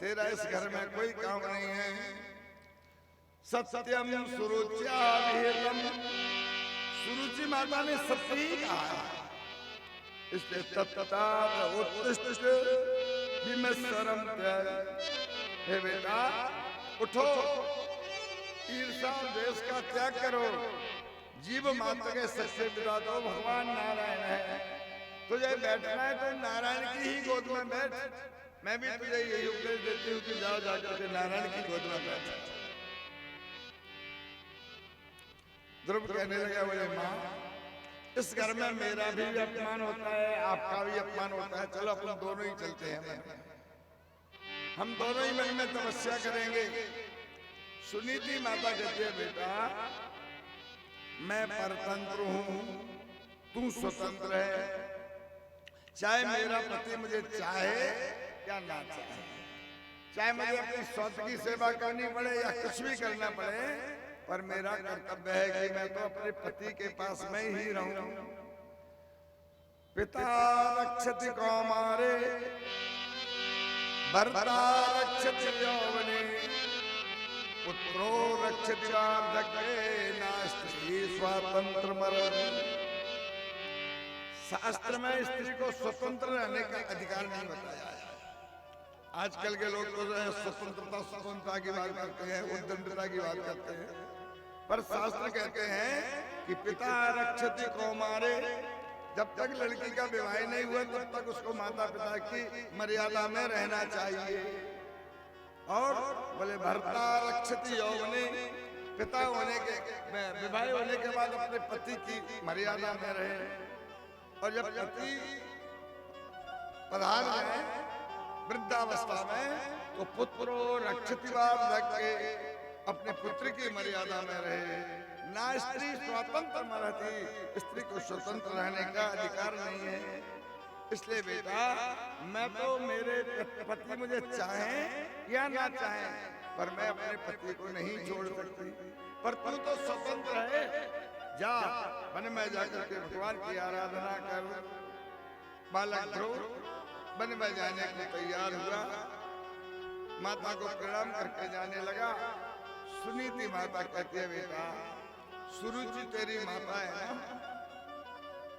तेरा इस घर में कोई काम नहीं है। सत्यम सुरुच्याभिहितम, सुरुचि माता ने सत्य ही कहा है, इसलिए तत्तात उत्तिष्ठ विमत्सरम त्याग। हे बेटा उठो, ईर्षा द्वेष का त्याग करो, जीव मात्र के सच्चे पिता तो भगवान नारायण है। तुझे बैठना है तो नारायण की ही गोद में बैठ। मैं भी तुझे यही उपदेश देती हूँ कि जाओ जाकर के नारायण की गोद में बैठ। ध्रुव कहने लगा, बोले माँ इस घर में मेरा भी अपमान होता है, आपका भी अपमान होता है, चलो अपन दोनों ही चलते हैं, हम दोनों ही मन में तपस्या करेंगे। सुनीति माता कहती है बेटा मैं परतंत्र हूं, तू स्वतंत्र है, चाहे मेरा पति मुझे चाहे या ना चाहे। चाहे मुझे अपनी सौत की सेवा करनी पड़े या कुछ भी करना पड़े, पर मेरा कर्तव्य है कि मैं तो अपने पति के पास में ही रहूं। पिता रक्षति कौमारे भर्ता रक्षति यौवने पुत्रो रक्षति वार्धक्ये नास्ति स्वातंत्र मरति। शास्त्र में स्त्री को स्वतंत्र रहने का अधिकार नहीं बताया है। आजकल के लोग तो स्वतंत्रता की बात करते हैं, उद्दंडता की बात करते हैं, पर शास्त्र कहते हैं कि पिता रक्षति कौमारे, जब तक लड़की का विवाह नहीं हुआ तब तक उसको माता पिता की मर्यादा में रहना चाहिए। और बोले भर्ता रक्षति यौवने, पिता होने के विवाह होने के बाद अपने पति की मर्यादा में रहे। और जब पति पधार जाए वृद्धावस्था में तो पुत्रो रक्षति वार्धक्ये, अपने पुत्र की मर्यादा में रहे। ना स्त्री स्वतंत्र मरती, स्त्री को स्वतंत्र रहने का अधिकार नहीं है। इसलिए बेटा, मैं तो मेरे पति मुझे चाहें या ना चाहें, पर मैं अपने पति को नहीं छोड़ सकती। पर तू तो स्वतंत्र है, जा वन में जाकर के भगवान की आराधना कर। बालक ध्रुव वन में जाने को तैयार हुआ, माता को प्रणाम करके जाने लगा। सुनीति माता कहती है, बेटा सुरुचि तेरी माता है ना,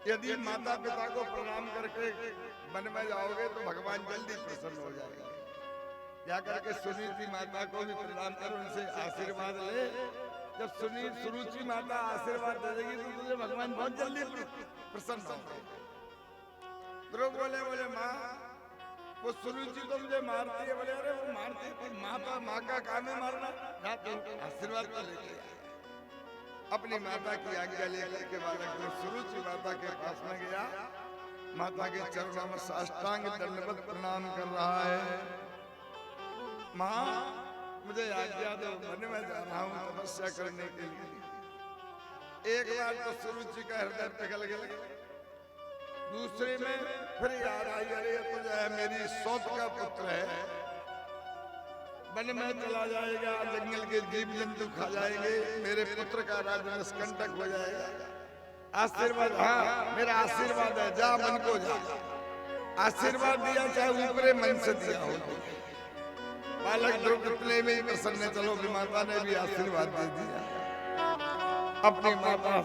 यदि माता पिता को प्रणाम करके वन में जाओगे तो भगवान जल्दी प्रसन्न हो जाएंगे। जाकर के सुनीति माता को भी प्रणाम कर उनसे आशीर्वाद ले। जब सुरुचि माता आशीर्वाद दे देगी तो तुझे भगवान बहुत जल्दी प्रसन्न होंगे। ध्रुव बोले माँ वो सुरुचि तो मुझे मारती है। बोले अरे वो मारती है, माँ का काम है मारना, आशीर्वाद तो लेके अपनी माता की आज्ञा लेकर के बालक ध्रुव सुरुचि माता के पास में गया। माता के चरणों में साष्टांग दंडवत प्रणाम कर रहा है। माँ मुझे आज्ञा दो, वन में जा रहा हूँ तपस्या करने के लिए। एक बार तो सुरुचि का हृदय पिघल गया, दूसरे में फिर याद आई, अरे तो जो है मेरी सौत का पुत्र है, वन में चला जाएगा, जंगल के जीव जंतु खा जाएंगे, मेरे पुत्र का राज्य निष्कंटक हो जाएगा। आशीर्वाद, हाँ मेरा आशीर्वाद है, जा मन को जा। आशीर्वाद दिया चाहे ऊपरे मन से दिया हो। बालक ध्रुव इतने में ही प्रसन्न, चलो भी माता ने भी आशीर्वाद दे दिया। अपनी माता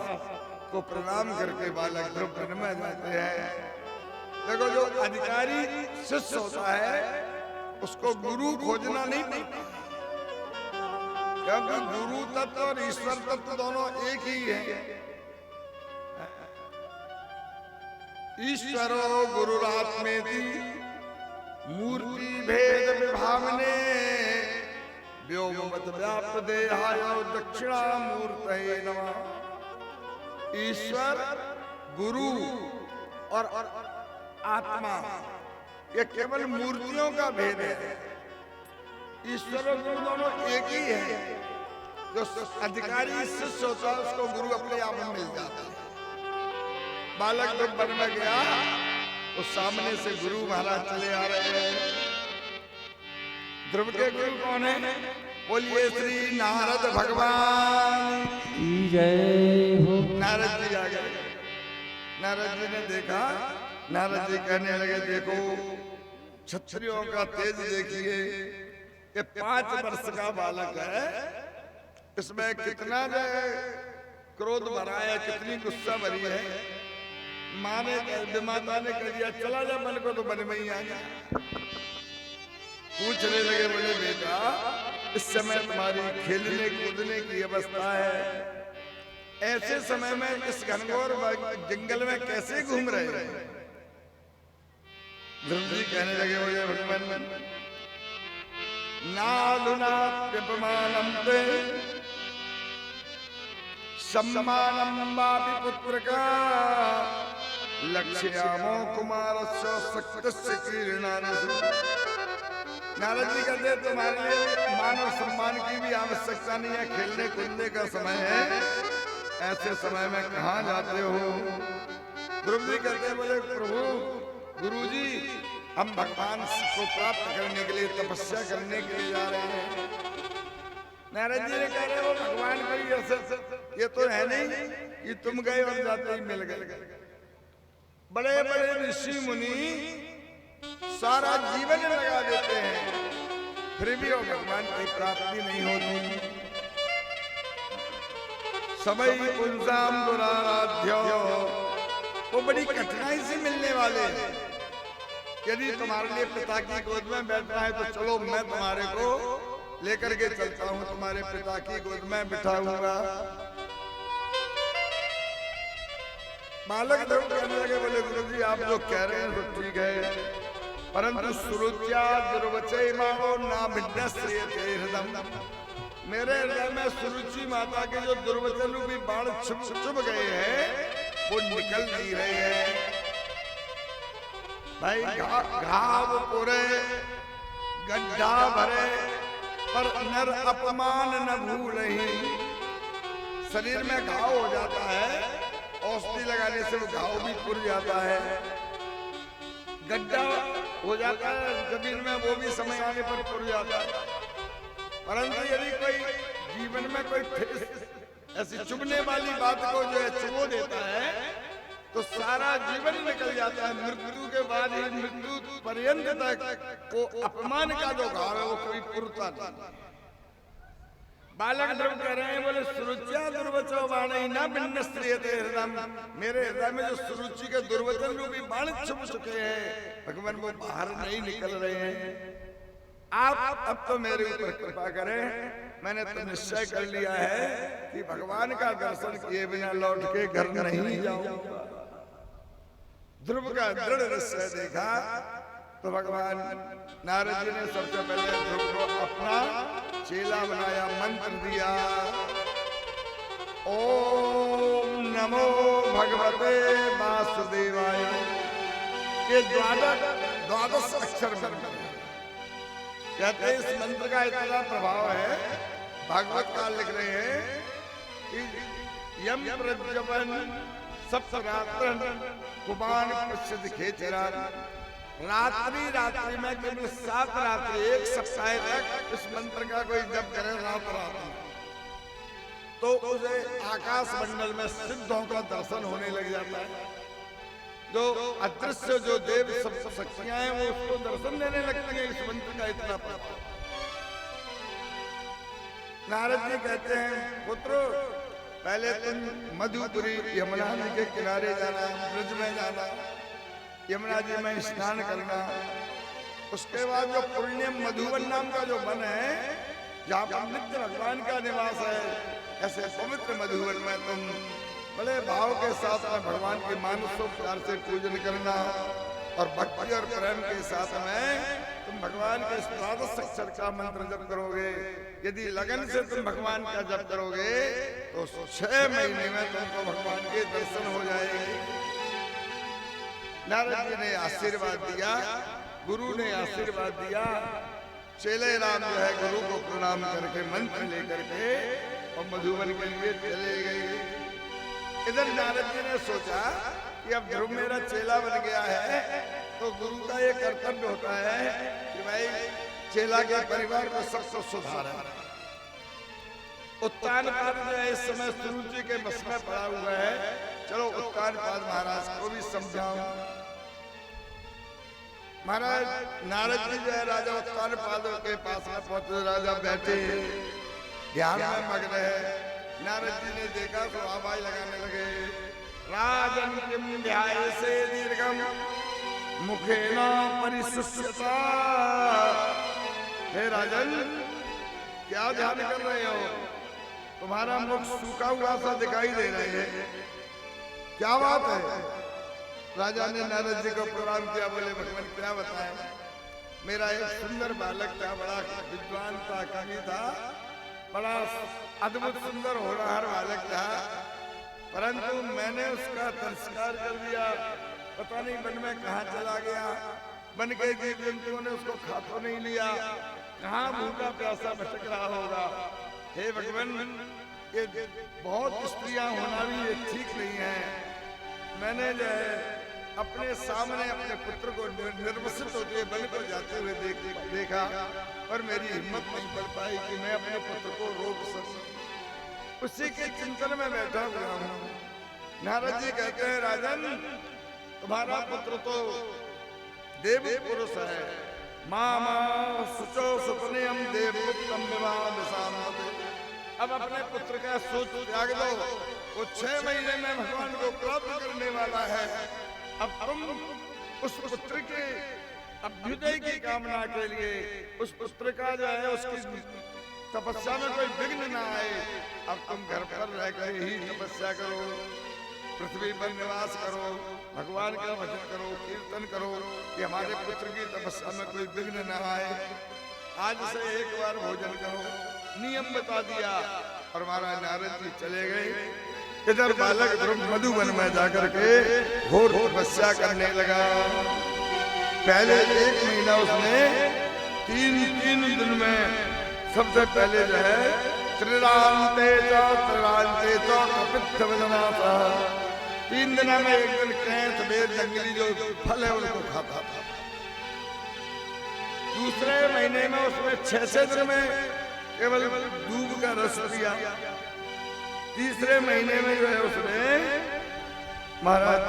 को प्रणाम करके बालक ध्रुव वन में जाते हैं। देखो जो अधिकारी शिष्य होता है उसको गुरु खोजना नहीं पड़ता, क्योंकि गुरु तत्व और ईश्वर तत्व दोनों एक ही है। ईश्वरो गुरुरात्मेति मूर्ति भेद विभावने व्योमवत व्याप्त देहाय दक्षिणामूर्तये नमः। ईश्वर गुरु और आत्मा ये केवल मूर्तियों का भेद है। ईश्वर और गुरु दोनों एक ही है। जो अधिकारी शिष्य होता है उसको गुरु अपने आप में मिल जाता है। बालक जब वन में गया तो सामने से गुरु महाराज चले आ रहे हैं। ध्रुव के गुरु कौन है? बोलिए श्री नारद भगवान की जय हो। नारद जी आ गए। नारद जी ने देखा, नारद जी कहने लगे, देखो क्षत्रियों का तेज देखिए, ये 5 वर्ष का बालक है, इसमें कितना क्रोध भरा है, कितनी गुस्सा भरी है। माता ने कह दिया चला जा मन को, तो मन में ही आ गया। पूछने लगे, बोले बेटा इस समय तुम्हारी खेलने कूदने की अवस्था है, ऐसे समय में इस घनघोर जंगल में कैसे घूम रहे हैं? ध्रुव जी कहने लगे, बोले भगवान नादुना व्यपमानम ते सम्मानम वापि पुत्र का लक्ष्यामो कुमारस्य शक्तिस्य कीर्णानसु। नारद जी कहते तुम्हारे लिए मान और सम्मान की भी आवश्यकता नहीं है, खेलने कूदने का समय है, ऐसे समय में कहाँ जाते हो? ध्रुव जी कहते बोले प्रभु गुरुजी हम भगवान को प्राप्त करने के लिए तपस्या करने के लिए जा रहे हैं। नारद जी ने कह रहे हो भगवान कोई ऐसे ये तो है नहीं कि तुम गए और जाते ही मिल गए। बड़े बड़े ऋषि मुनि सारा जीवन लगा देते हैं, फिर भी वो भगवान की प्राप्ति नहीं होती। समय पुंसाम दुराराध्यो, वो बड़ी कठिनाई से मिलने वाले हैं। यदि तुम्हारे लिए पिता की गोद में बैठना है तो चलो मैं तुम्हारे को लेकर के चलता हूं, तुम्हारे पिता की गोद में बिठाऊंगा। बालक ध्रुव कहने लगे, बोले गुरुजी आप जो कह रहे हैं तो ठीक है, परंतु सुरुच्या दुर्वचय मानो ना भिन्नस्यते हृदयम। मेरे हृदय में सुरुचि माता के जो दुर्वचन रूपी बाण चुभ गए हैं वो निकल नहीं रहे हैं। भाई घाव पूरे गड्ढा भरे पर नर अपमान न भूलहि। शरीर में घाव हो जाता है, औषधि लगाने से वो घाव भी पुर जाता है। गड्ढा हो जाता है जमीन में, वो भी समय आने पर पुर जाता है। परंतु यदि कोई जीवन में कोई ठेस ऐसी चुभने वाली बात को जो है चुभो देता है तो सारा जीवन निकल जाता है। मृत्यु के बाद ही मृत्यु पर्यंत तक वो अपमान का जो घाव है वो कोई पुरता नहीं। बालक ध्रुव कह रहे हैं, बोले सुरुच्या दुर्वचो बाणे न भिन्नस्यते हृदयम। मेरे हृदय में जो सुरुचि के दुर्वचन रूपी बाण छुप चुके हैं भगवान, वो बाहर नहीं निकल रहे हैं। आप अब तो मेरे ऊपर कृपा करें। मैंने तो निश्चय कर लिया है कि भगवान का दर्शन किए बिना लौट के घर नहीं जाऊंगा। ध्रुव का दृढ़ निश्चय देखा तो भगवान नारद जी ने सबसे पहले ध्रुव को अपना चेला बनाया, मंत्र दिया, ओम नमो भगवते वासुदेवाय। ये द्वादश अक्षर मंत्र कहते हैं। इस मंत्र का इतना प्रभाव है, भागवत काल लिख रहे हैं कि यम प्रज्वलन सप्तरात्रन कुबान पश्चिद खेचरान। रात्रि रात्रि में केवल 7 रात्रि, एक सप्ताह तक इस मंत्र का कोई जप करे रात तो उसे आकाश मंडल में सिद्धों का दर्शन होने लग जाता है। जो अदृश्य जो देव सब शक्तियां हैं वो उसको दर्शन देने लगती है। इस मंत्र का इतना प्रभाव। नारद जी कहते हैं, पुत्र पहले तुम मधुपुरी यमुना नदी के किनारे जाना, ब्रज में जाना, यमुना जी में स्नान करना। उसके बाद जो पुण्य मधुबन नाम का जो वन है जहाँ पर नित्य भगवान का निवास है, ऐसे पवित्र मधुबन में तुम बड़े भाव के साथ में भगवान के मानसोपचार से पूजन करना और भक्ति और प्रेम के साथ में तुम भगवान के द्वादश अक्षर का मंत्र जप करोगे। यदि लगन से तुम भगवान का जप करोगे तो 6 महीने में तुमको भगवान के दर्शन हो जाएंगे। नारद जी ने आशीर्वाद दिया, गुरु ने आशीर्वाद दिया। चेले राम जो है गुरु को प्रणाम करके मंत्र लेकर के और मधुबन के लिए चले गए। इधर नारद जी ने सोचा कि अब ध्रुव मेरा चेला बन गया है तो गुरु का ये कर्तव्य होता है कि भाई चेला के परिवार को सबको सुधारा। उत्तानपाद जो है इस समय सुरुचि के बस में पड़ा हुआ है, चलो उत्तानपाद महाराज को भी समझाओ। महाराज नारद जी जो है राजा उत्तानपाद के पास में पहुंचे। राजा बैठे ध्यान में मग्न है। नारद जी ने देखा तो आवाज लगाने लगे, राजन किम ध्याये से दीर्घम मुखेना परिशुष्यता। हे राजन क्या ध्यान कर रहे हो? तुम्हारा मुख सूखा हुआ सा दिखाई दे रहे हैं, क्या बात है? राजा ने नारद जी को प्रणाम किया, बोले भगवान क्या बताएं, मेरा एक सुंदर बालक था, बड़ा विद्वान था, कवि था, बड़ा अद्भुत सुंदर होनहार बालक था, परंतु मैंने उसका तिरस्कार कर दिया। पता नहीं वन में कहाँ चला गया, वन के जीव जंतुओं ने उसको खा तो नहीं लिया, कहाँ भूखा प्यासा भटक रहा होगा। हे भगवान, ये बहुत स्त्रियां होना भी ये ठीक नहीं है। मैंने जो है अपने सामने अपने पुत्र को निर्वसित होते हुए बलि पर जाते हुए देखा, पर मेरी हिम्मत नहीं बढ़ पाई कि मैं अपने पुत्र को रोक सकूं। उसी के चिंतन में बैठा हुआ हूं। नारद जी कहते हैं, राजन तुम्हारा पुत्र तो देव पुरुष है। मामा सुचो सुपने हम देवपुत्रम विवाह विशामते। अब अपने पुत्र का सोच त्याग दो, वो 6 महीने में भगवान को प्राप्त करने वाला है। अब तुम उस पुत्र के अभ्युदय की कामना के लिए, उस पुत्र का जो है उसकी तपस्या में कोई विघ्न ना आए, अब तुम घर पर रहकर ही तपस्या करो, पृथ्वी पर निवास करो, भगवान का भजन करो, कीर्तन करो कि हमारे पुत्र की तपस्या में कोई विघ्न न आए। आज से एक बार भोजन करो, नियम बता दिया। और महाराज नारद जी चले गए। इधर बालक ध्रुव मधुवन में जाकर के घोर तपस्या करने लगा। पहले 1 महीना उसने 3 दिन में सबसे पहले जो है त्रिरांते च कपित्थ वदनासा, 3 दिन में एक दिन कैंथ बेर जंगली जो फल है उनको खाता था। दूसरे महीने में उसने 6 दिन में केवल दूब का रस पिया। तीसरे महीने में जो है उसने महाराज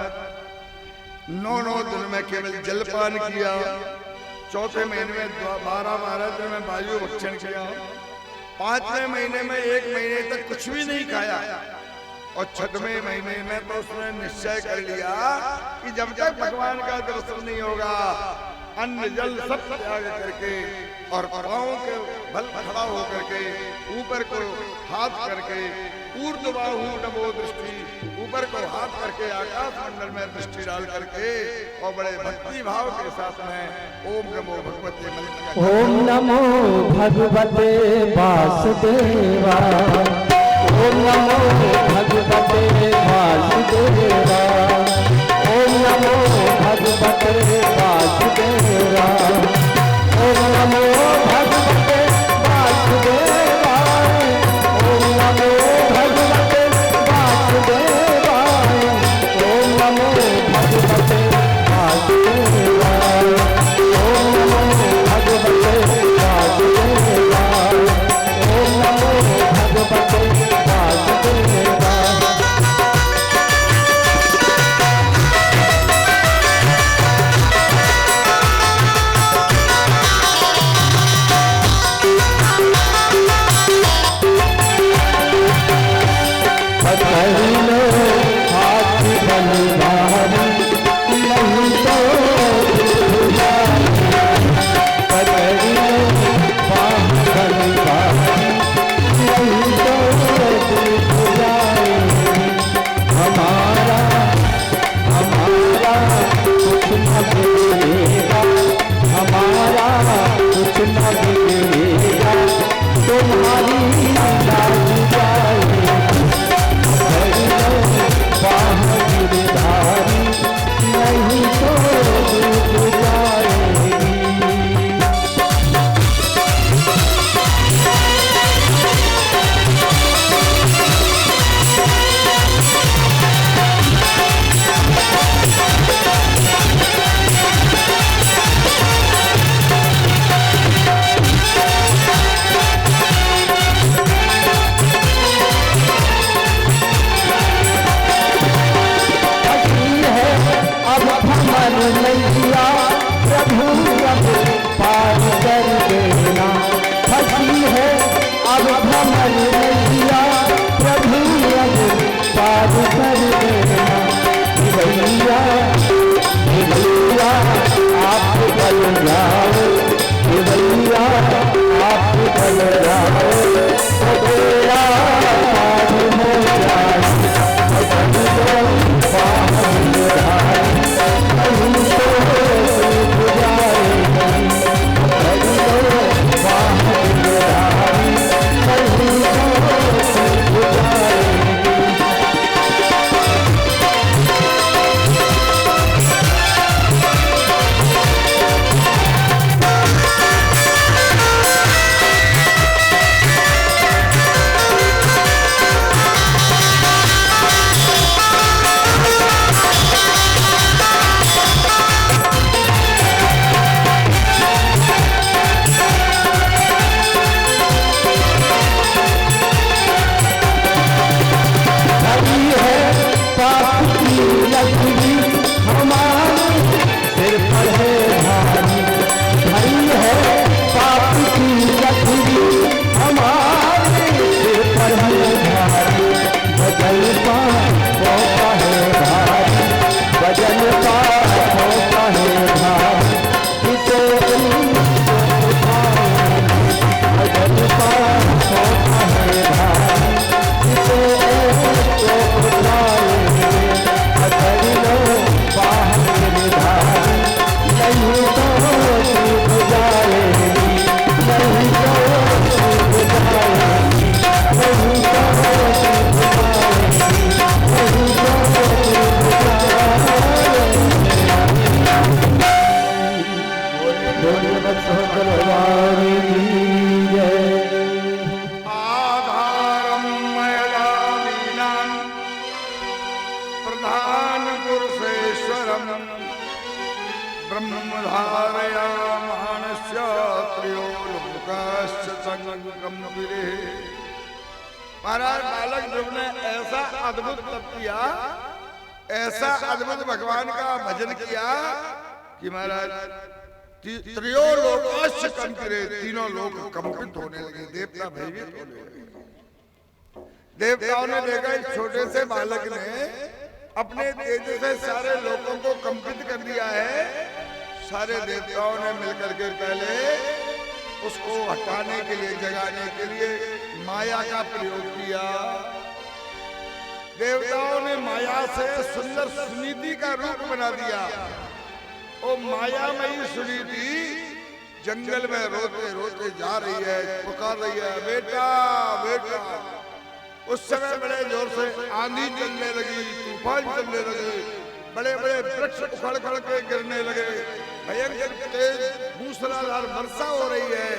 9 दिन में केवल जलपान किया। चौथे महीने में 12 दिन में वायु भक्षण किया। 5वें महीने में 1 महीने तक कुछ भी नहीं खाया। और 6वें महीने में तो उसने निश्चय कर लिया कि जब तक भगवान का दर्शन नहीं होगा, अन्न जल सब त्याग करके और पांव के बल खड़ा होकर के ऊपर को हाथ करके ऊर्ध्वबाहु नमो दृष्टि, ऊपर को हाथ करके आकाश मंडल में दृष्टि डाल करके और बड़े भक्ति भाव के साथ में ओम नमो भगवते ओम नमो भगवते वासुदेवा, ओम नमो भगवते वासुदेवा, ओम नमो भगवते वासुदेवा, ओम नमो भगवते वासुदेवा, ओम नमो भगवते वासुदेवा, ओम नमो भगवते वासुदेवा, ओम नमो भगवते वासुदेवा, ओम नमो भगवते ब्रह्मधारयामानस्य त्रयो लोकाश्च संगम्भिरे। महाराज बालक ध्रुव ने ऐसा अद्भुत तप किया, ऐसा अद्भुत भगवान का भजन किया कि महाराज त्रयो लोकाश्च कंपिरे, तीनों लोग कंपित होने लगे, देवता भयभीत होने लगे। देवताओं ने देखा इस छोटे से बालक ने अपने तेज से सारे लोगों को कंपित कर दिया है। सारे देवताओं ने मिलकर के पहले उसको हटाने के लिए, जगाने के लिए माया का प्रयोग किया। देवताओं ने माया से सुंदर सुनीति का रूप बना दिया। वो मायामयी सुनीति जंगल में रोते रोते जा रही है, पुकार रही है, बेटा बेटा। उस समय बड़े जोर से आंधी चलने लगी, तूफान चलने लगे, बड़े बड़े वृक्ष उखड़ खड़ के गिरने लगे, भयंकर तेज मूसलाधार वर्षा हो रही है।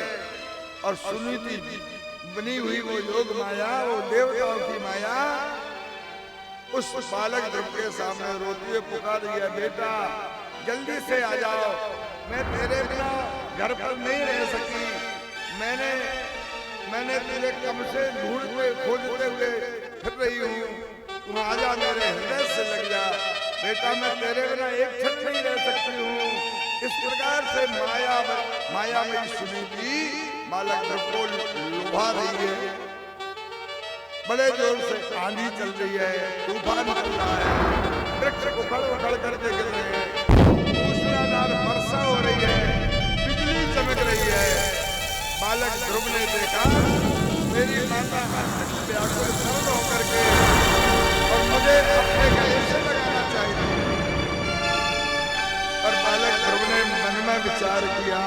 और सुनीति बनी हुई वो योग माया, वो देवताओं की माया उस बालक ध्रुव के सामने रोती हुई पुकार रही है, बेटा जल्दी से आ जाओ, मैं तेरे बिना घर पर नहीं रह सकी। मैंने तेरे कम से ढूंढते खोजते हुए फिर रही हूँ, तुम आजा, मेरे हृदय से लग जा। बेटा मैं तेरे बिना एक क्षण नहीं रह सकती हूँ। इस प्रकार से माया में सुनीति बालक ध्रुव को लुभा रही है। बड़े जोर से आंधी चल रही है, तूफान चल रहा है, वृक्ष उखड़ उखड़ करके गिर रहे हैं, मूसलाधार वर्षा हो रही है, बिजली चमक रही है। बालक ध्रुव ने देखा मेरी माता व्याकुल सर्व होकर के और मुझे अपने गले से लगाना चाहिए। और बालक ध्रुव ने मन में विचार किया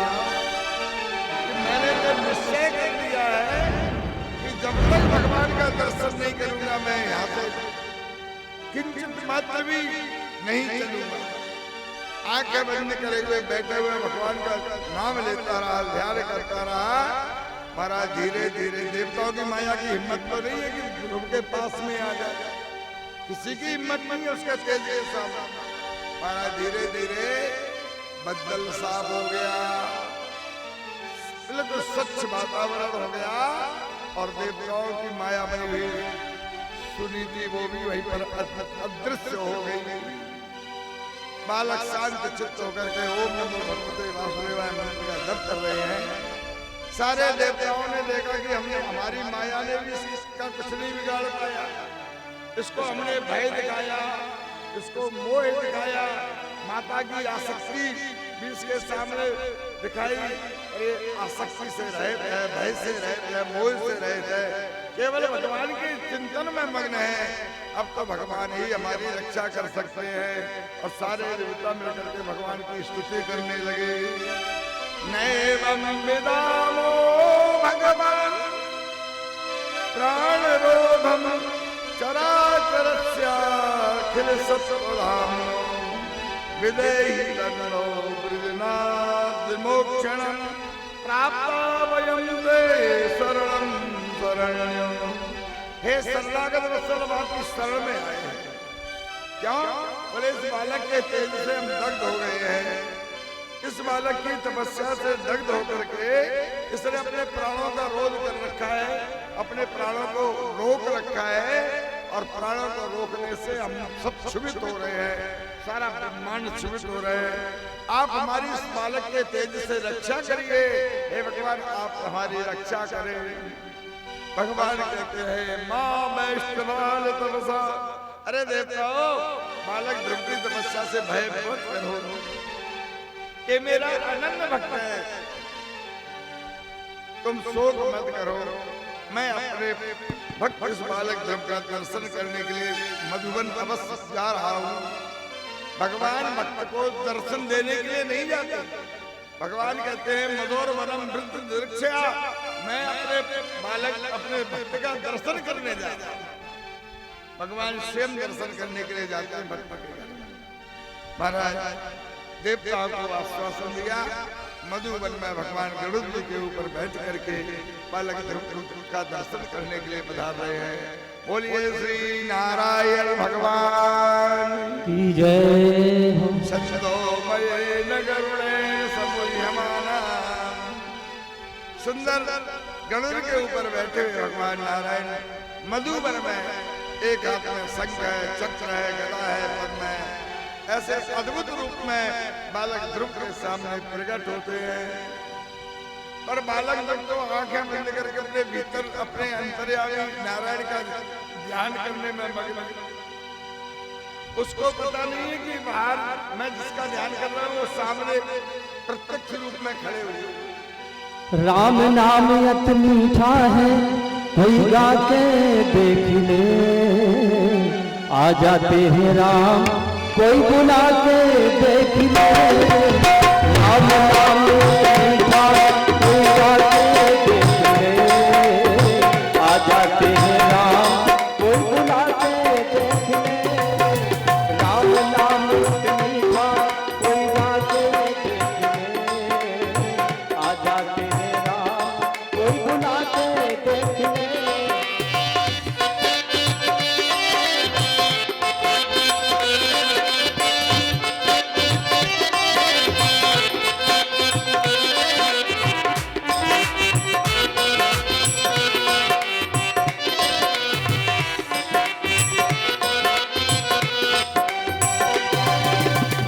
कि मैंने तो निश्चय कर लिया है कि जब तक भगवान का दर्शन नहीं करूंगा मैं यहाँ से किंचित मात्र भी नहीं चलूंगा। आंखें बंद करे हुए बैठे हुए भगवान का नाम लेता रहा, ध्यान करता रहा। महाराज धीरे धीरे देवताओं की माया की हिम्मत तो नहीं है कि ध्रुव के पास में आ जाए, किसी की हिम्मत नहीं है उसके तेज के सामने। महाराज धीरे धीरे बदल साफ हो गया, बिल्कुल स्वच्छ वातावरण हो गया और देवताओं की माया बनी हुई सुनीति वो भी वहीं पर अदृश्य हो गई। बालक शांत चित्त होकर के ओम नमो भगवते वासुदेवाय मंत्र का जप कर रहे हैं। सारे देवताओं ने देखा कि हमने हमारी माया ने भी इसका कुछ नहीं बिगाड़ पाया, इसको हमने भय दिखाया, इसको मोह दिखाया, माता की आसक्ति भी इसके सामने दिखाई। अरे आसक्ति से रहित है, भय से रहित है, मोह से रहित है, केवल भगवान के चिंतन में मग्न है। अब तो भगवान ही हमारी रक्षा कर सकते हैं। और सारे देवता मिलकर के भगवान की स्तुति करने लगे। नैवं विदामो भगवान प्राणरोधम चराचरस्याखिल सत्वधाम विदेहि तन्नो बृजनाथ मोक्षणं प्राप्ता वयं ते शरणं शरण्यं। हे शरणागत वत्सल बाकी शरण में आए हैं। क्यों? बोले इस बालक के तेज से हम दग्ध हो गए हैं। इस बालक की तपस्या से दग्ध होकर के इसने अपने प्राणों का रोध कर रखा है, अपने प्राणों को रोक रखा है। और प्राणों को रोकने से हम सब क्षुभित हो रहे हैं, सारा ब्रह्मांड क्षुभित हो रहे हैं। आप हमारी इस बालक के तेज से रक्षा करिए। हे भगवान आप हमारी रक्षा करें। भगवान कहते हैं मां वैष्णवाल तपसा। अरे देवताओ बालक ध्रुव की तपस्या से भय मत करो, ये मेरा अनन्य भक्त है, तुम शोक मत करो। मैं अपने भक्त इस बालक ध्रुव का दर्शन करने के लिए मधुबन अवश्य जा रहा हूँ। भगवान भक्त को दर्शन देने के लिए नहीं जाते। भगवान कहते हैं मधुर वनम वृद्ध दीक्षा, मैं अपने बालक अपने भक्त का दर्शन करने जाता हूँ। भगवान स्वयं दर्शन करने के लिए जाते हैं भक्त के। महाराज देवताओं को आश्वासन दिया। मधुबन में भगवान गरुड़ जी के ऊपर बैठ करके बालक ध्रुव का दर्शन करने के लिए पधार रहे हैं। बोलिए श्री नारायण भगवान की जय हो। संतोमय नगर सुंदर गणुर के ऊपर बैठे हुए भगवान नारायण मधुबर में एक हाथ में शंख है, चक्र है, गदा है, पद्म है, ऐसे अद्भुत रूप में बालक ध्रुव के सामने प्रकट होते हैं। पर बालक ध्रुव तो आंखें बंद करके अपने भीतर अपने अंतर्यामी नारायण का ध्यान करने में मग्न। उसको पता नहीं है कि बाहर मैं जिसका ध्यान कर रहा हूँ वो सामने प्रत्यक्ष रूप में खड़े हुए। राम नाम अत मीठा है, कोई गा के देख ले। आ जाते हैं राम, कोई बुला के देख ले। राम नाम अत मीठा, कोई गा के देख ले। आ जाते हैं राम, कोई बुला के देख ले। राम नाम अत मीठा, कोई गा के देख ले। आ जाते हैं राम, कोई बुला के देख ले।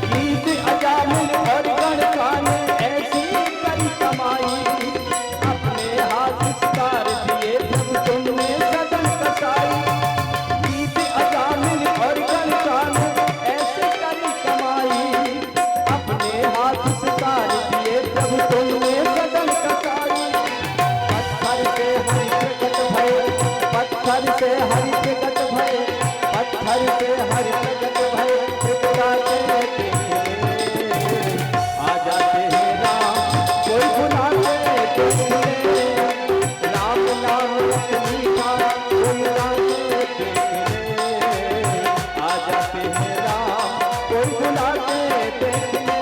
गीत अजामिल और गणकान ऐसी करी कमाई। अपने हाथ सितार दिए जब तुमने सदन कसाई। गीत अजामिल और गणकान ऐसी करी कमाई। अपने हाथ सितार दिए जब तुमने सदन कसाई। पत्थर से हरि प्रकट भये, पत्थर से हरि प्रकट भये, पत्थर से हरि प्रकट भये। त्रिपुरा के देख ले। आ जाते हैं राम, कोई बुला के देख ले। राम नाम अत मीठा, कोई गा के देख ले। आ जाते हैं राम, कोई बुला के देख ले।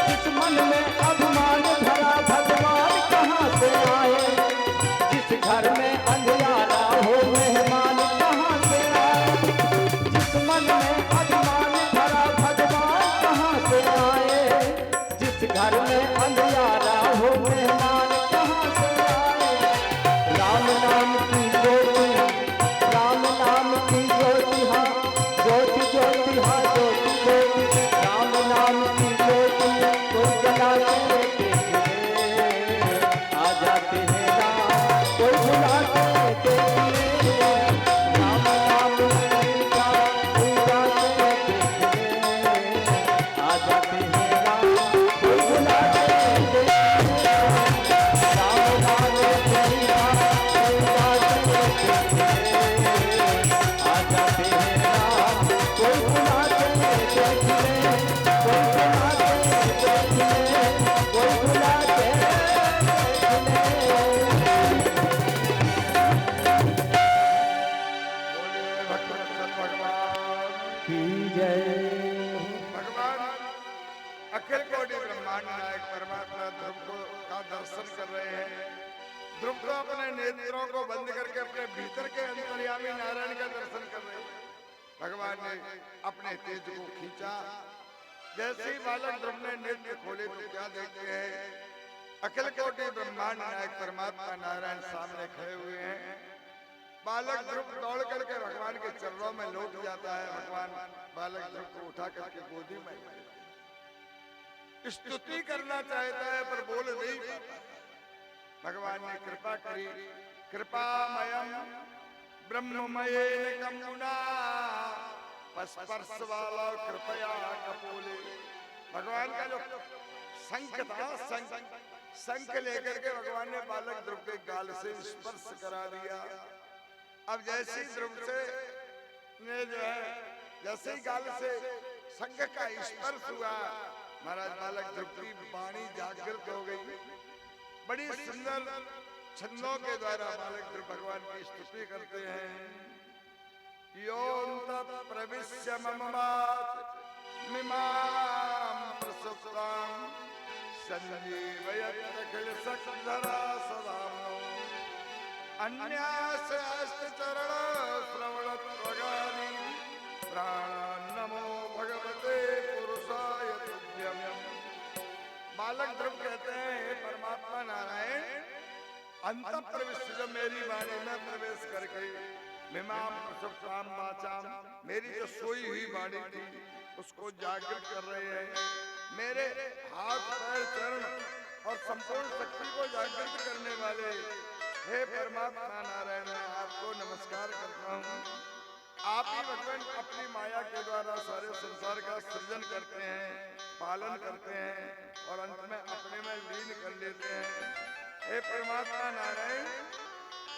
जिस मन में अभिमान भरा भगवान कहाँ से आए। जिस घर में अंधियारा हो मेहमान कहाँ से आए। जिस मन में अभिमान भरा भगवान कहाँ से आए। जिस घर में अंधियारा हो मेहमान कहाँ से आए। राम नाम की ज्योति, राम नाम की ज्योति, हाँ ज्योति ज्योति, हाँ ज्योति ज्योति। राम नाम की ज्योति कोई जला के देख ले। आ जाते हैं राम, कोई बुला के देख ले। राम नाम का कोई गा के देख ले। आ जाते हैं राम, कोई बुला के देख ले। राम नाम का कोई गा के देख ले। आ जाते हैं राम, कोई बुला के देख ले। कोई बुला के देख ले, कोई बुला के देख ले। बोले भक्तवत्सल भगवान की जय। भगवान अखिल कोटि ब्रह्मांड नायक परमात्मा ध्रुव को का दर्शन कर रहे हैं। ध्रुव को अपने नेत्रों को बंद करके अपने भीतर के अंतर्यामी नारायण का दर्शन कर रहे हैं। भगवान ने अपने तेज को खींचा। जैसे ही बालक ध्रुव ने नेत्र खोले तो क्या देखते हैं, अखिल कोटि ब्रह्मांड नायक परमात्मा नारायण सामने खड़े हुए हैं। बालक ध्रुव दौड़ करके भगवान के चरणों में लौट जाता है। भगवान बालक ध्रुव को उठा करके गोदी में स्तुति करना चाहता है पर बोल नहीं पाता। भगवान ने कृपा करी। कृपामयम ब्रह्ममयेन कमुना स्पर्श वाला कृपया कपूले। भगवान का जो शंख था, शंख लेकर के भगवान ने बालक ध्रुव के गाल से स्पर्श करा दिया। अब जैसी ध्रुव से ने जो है जैसे ही गाल से शंख का स्पर्श हुआ, महाराज बालक ध्रुव की वाणी जागृत हो गई। बड़ी सुंदर छंदों के द्वारा बालक ध्रुव भगवान की स्तुति करते हैं। योऽन्त प्रविश्य मम मिमां प्रसुप्तां संजीवयत्यखिल शक्तिधरा सदाम्नो अन्यास्याश्चरण श्रवणत्वगानि प्राणान् नमो भगवते पुरुषाय तुभ्यं। बालक ध्रुव कहते हैं, हे परमात्मा नारायण, अंत प्रविष्ट जब मेरी वाणी में प्रवेश करके मिमाम प्रसुप्ताम वाचाम, मेरी जो सोई हुई वाणी थी उसको जागृत कर रहे हैं। मेरे हाथ पैर चरण और संपूर्ण शक्ति को जागृत करने वाले हे परमात्मा नारायण, मैं आपको नमस्कार करता हूँ। आप ही भगवान अपनी माया के द्वारा सारे संसार का सृजन करते हैं, पालन करते हैं और अंत में अपने में लीन कर लेते हैं। हे परमात्मा नारायण,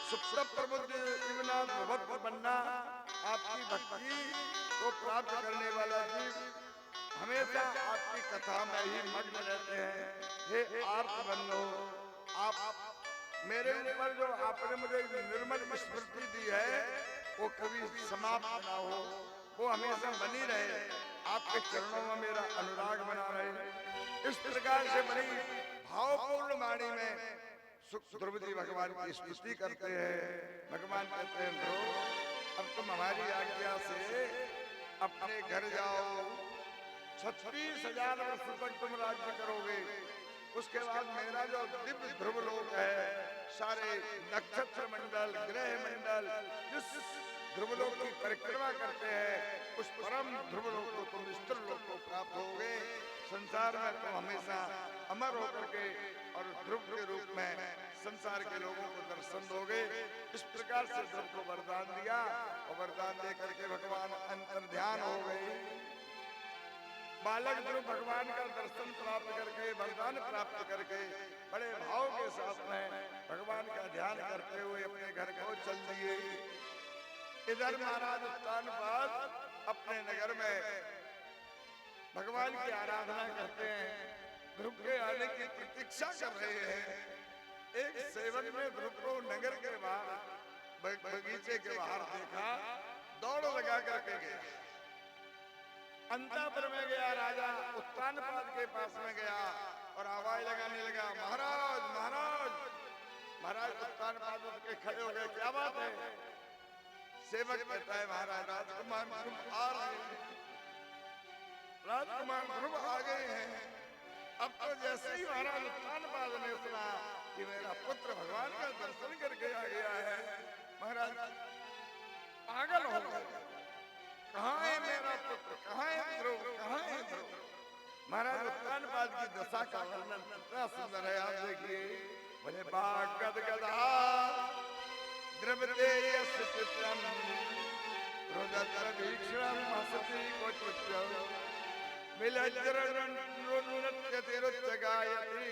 सुप्त प्रबुद्ध जीवनाथ भक्त बनना, आपकी भक्ति को प्राप्त करने वाला जीव हमेशा आपकी कथा में ही मग्न रहते हैं। हे आर्त बंधो, आप मेरे ऊपर जो आपने मुझे निर्मल स्मृति दी है वो कभी समाप्त ना हो, वो हमेशा बनी रहे। आपके चरणों में मेरा अनुराग बना रहे। इस प्रकार से बड़ी भावपूर्ण वाणी में ध्रुव जी भगवान की स्तुति करते हैं। भगवान कहते हैं, ध्रुव अब तुम हमारी आज्ञा से अपने घर जाओ, 36,000 वर्ष तक तुम राज्य करोगे। उसके बाद मेरा जो दिव्य ध्रुव लोक है, सारे नक्षत्र मंडल ग्रह मंडल जिस ध्रुव लोक की परिक्रमा करते हैं, उस परम ध्रुव लोक को तुम स्थिर लोक को प्राप्त होगे। संसार में तुम हमेशा अमर होकर के और ध्रुव के रूप में संसार के लोगों को दर्शन दोगे। इस प्रकार से ध्रुव को वरदान दिया और वरदान दे करके भगवान अंतर ध्यान हो गए। बालक ध्रुव भगवान का दर्शन प्राप्त करके, वरदान प्राप्त करके बड़े भाव के साथ में भगवान का ध्यान करते हुए अपने घर को चल दिए। इधर महाराज उत्तानपाद अपने नगर में भगवान की आराधना करते हैं, ध्रुव के आने की प्रतीक्षा कर रहे हैं। एक सेवक ने ध्रुव को नगर के बाहर बगीचे के बाहर देखा, दौड़ लगा करके गया। अंतापुर में गया, राजा उत्तानपाद के पास में गया और आवाज लगाने लगा, महाराज महाराज। महाराज उत्तानपाद उठ के खड़े हो गए, क्या बात है? सेवक कहता है, महाराज राजकुमार ध्रुव आ रहे हैं, राजकुमार ध्रुव आ गए हैं। अब तो जैसे ही महाराज उत्तानपाद ने सुना कि मेरा पुत्र भगवान का दर्शन करके आ गया है, महाराज पागल हो गए। कहाँ है मेरा पुत्र, कहाँ है ध्रुव, कहाँ है ध्रुव? महाराज उत्तानपाद की दशा का वर्णन कितना सुंदर है, आप देखिए। बोले बाग गदगदा द्रवते यस्य चित्रम रुदतर भीक्षणम हसति क्वचित् विलज्जरन्नृत्यतिरुच्चगायति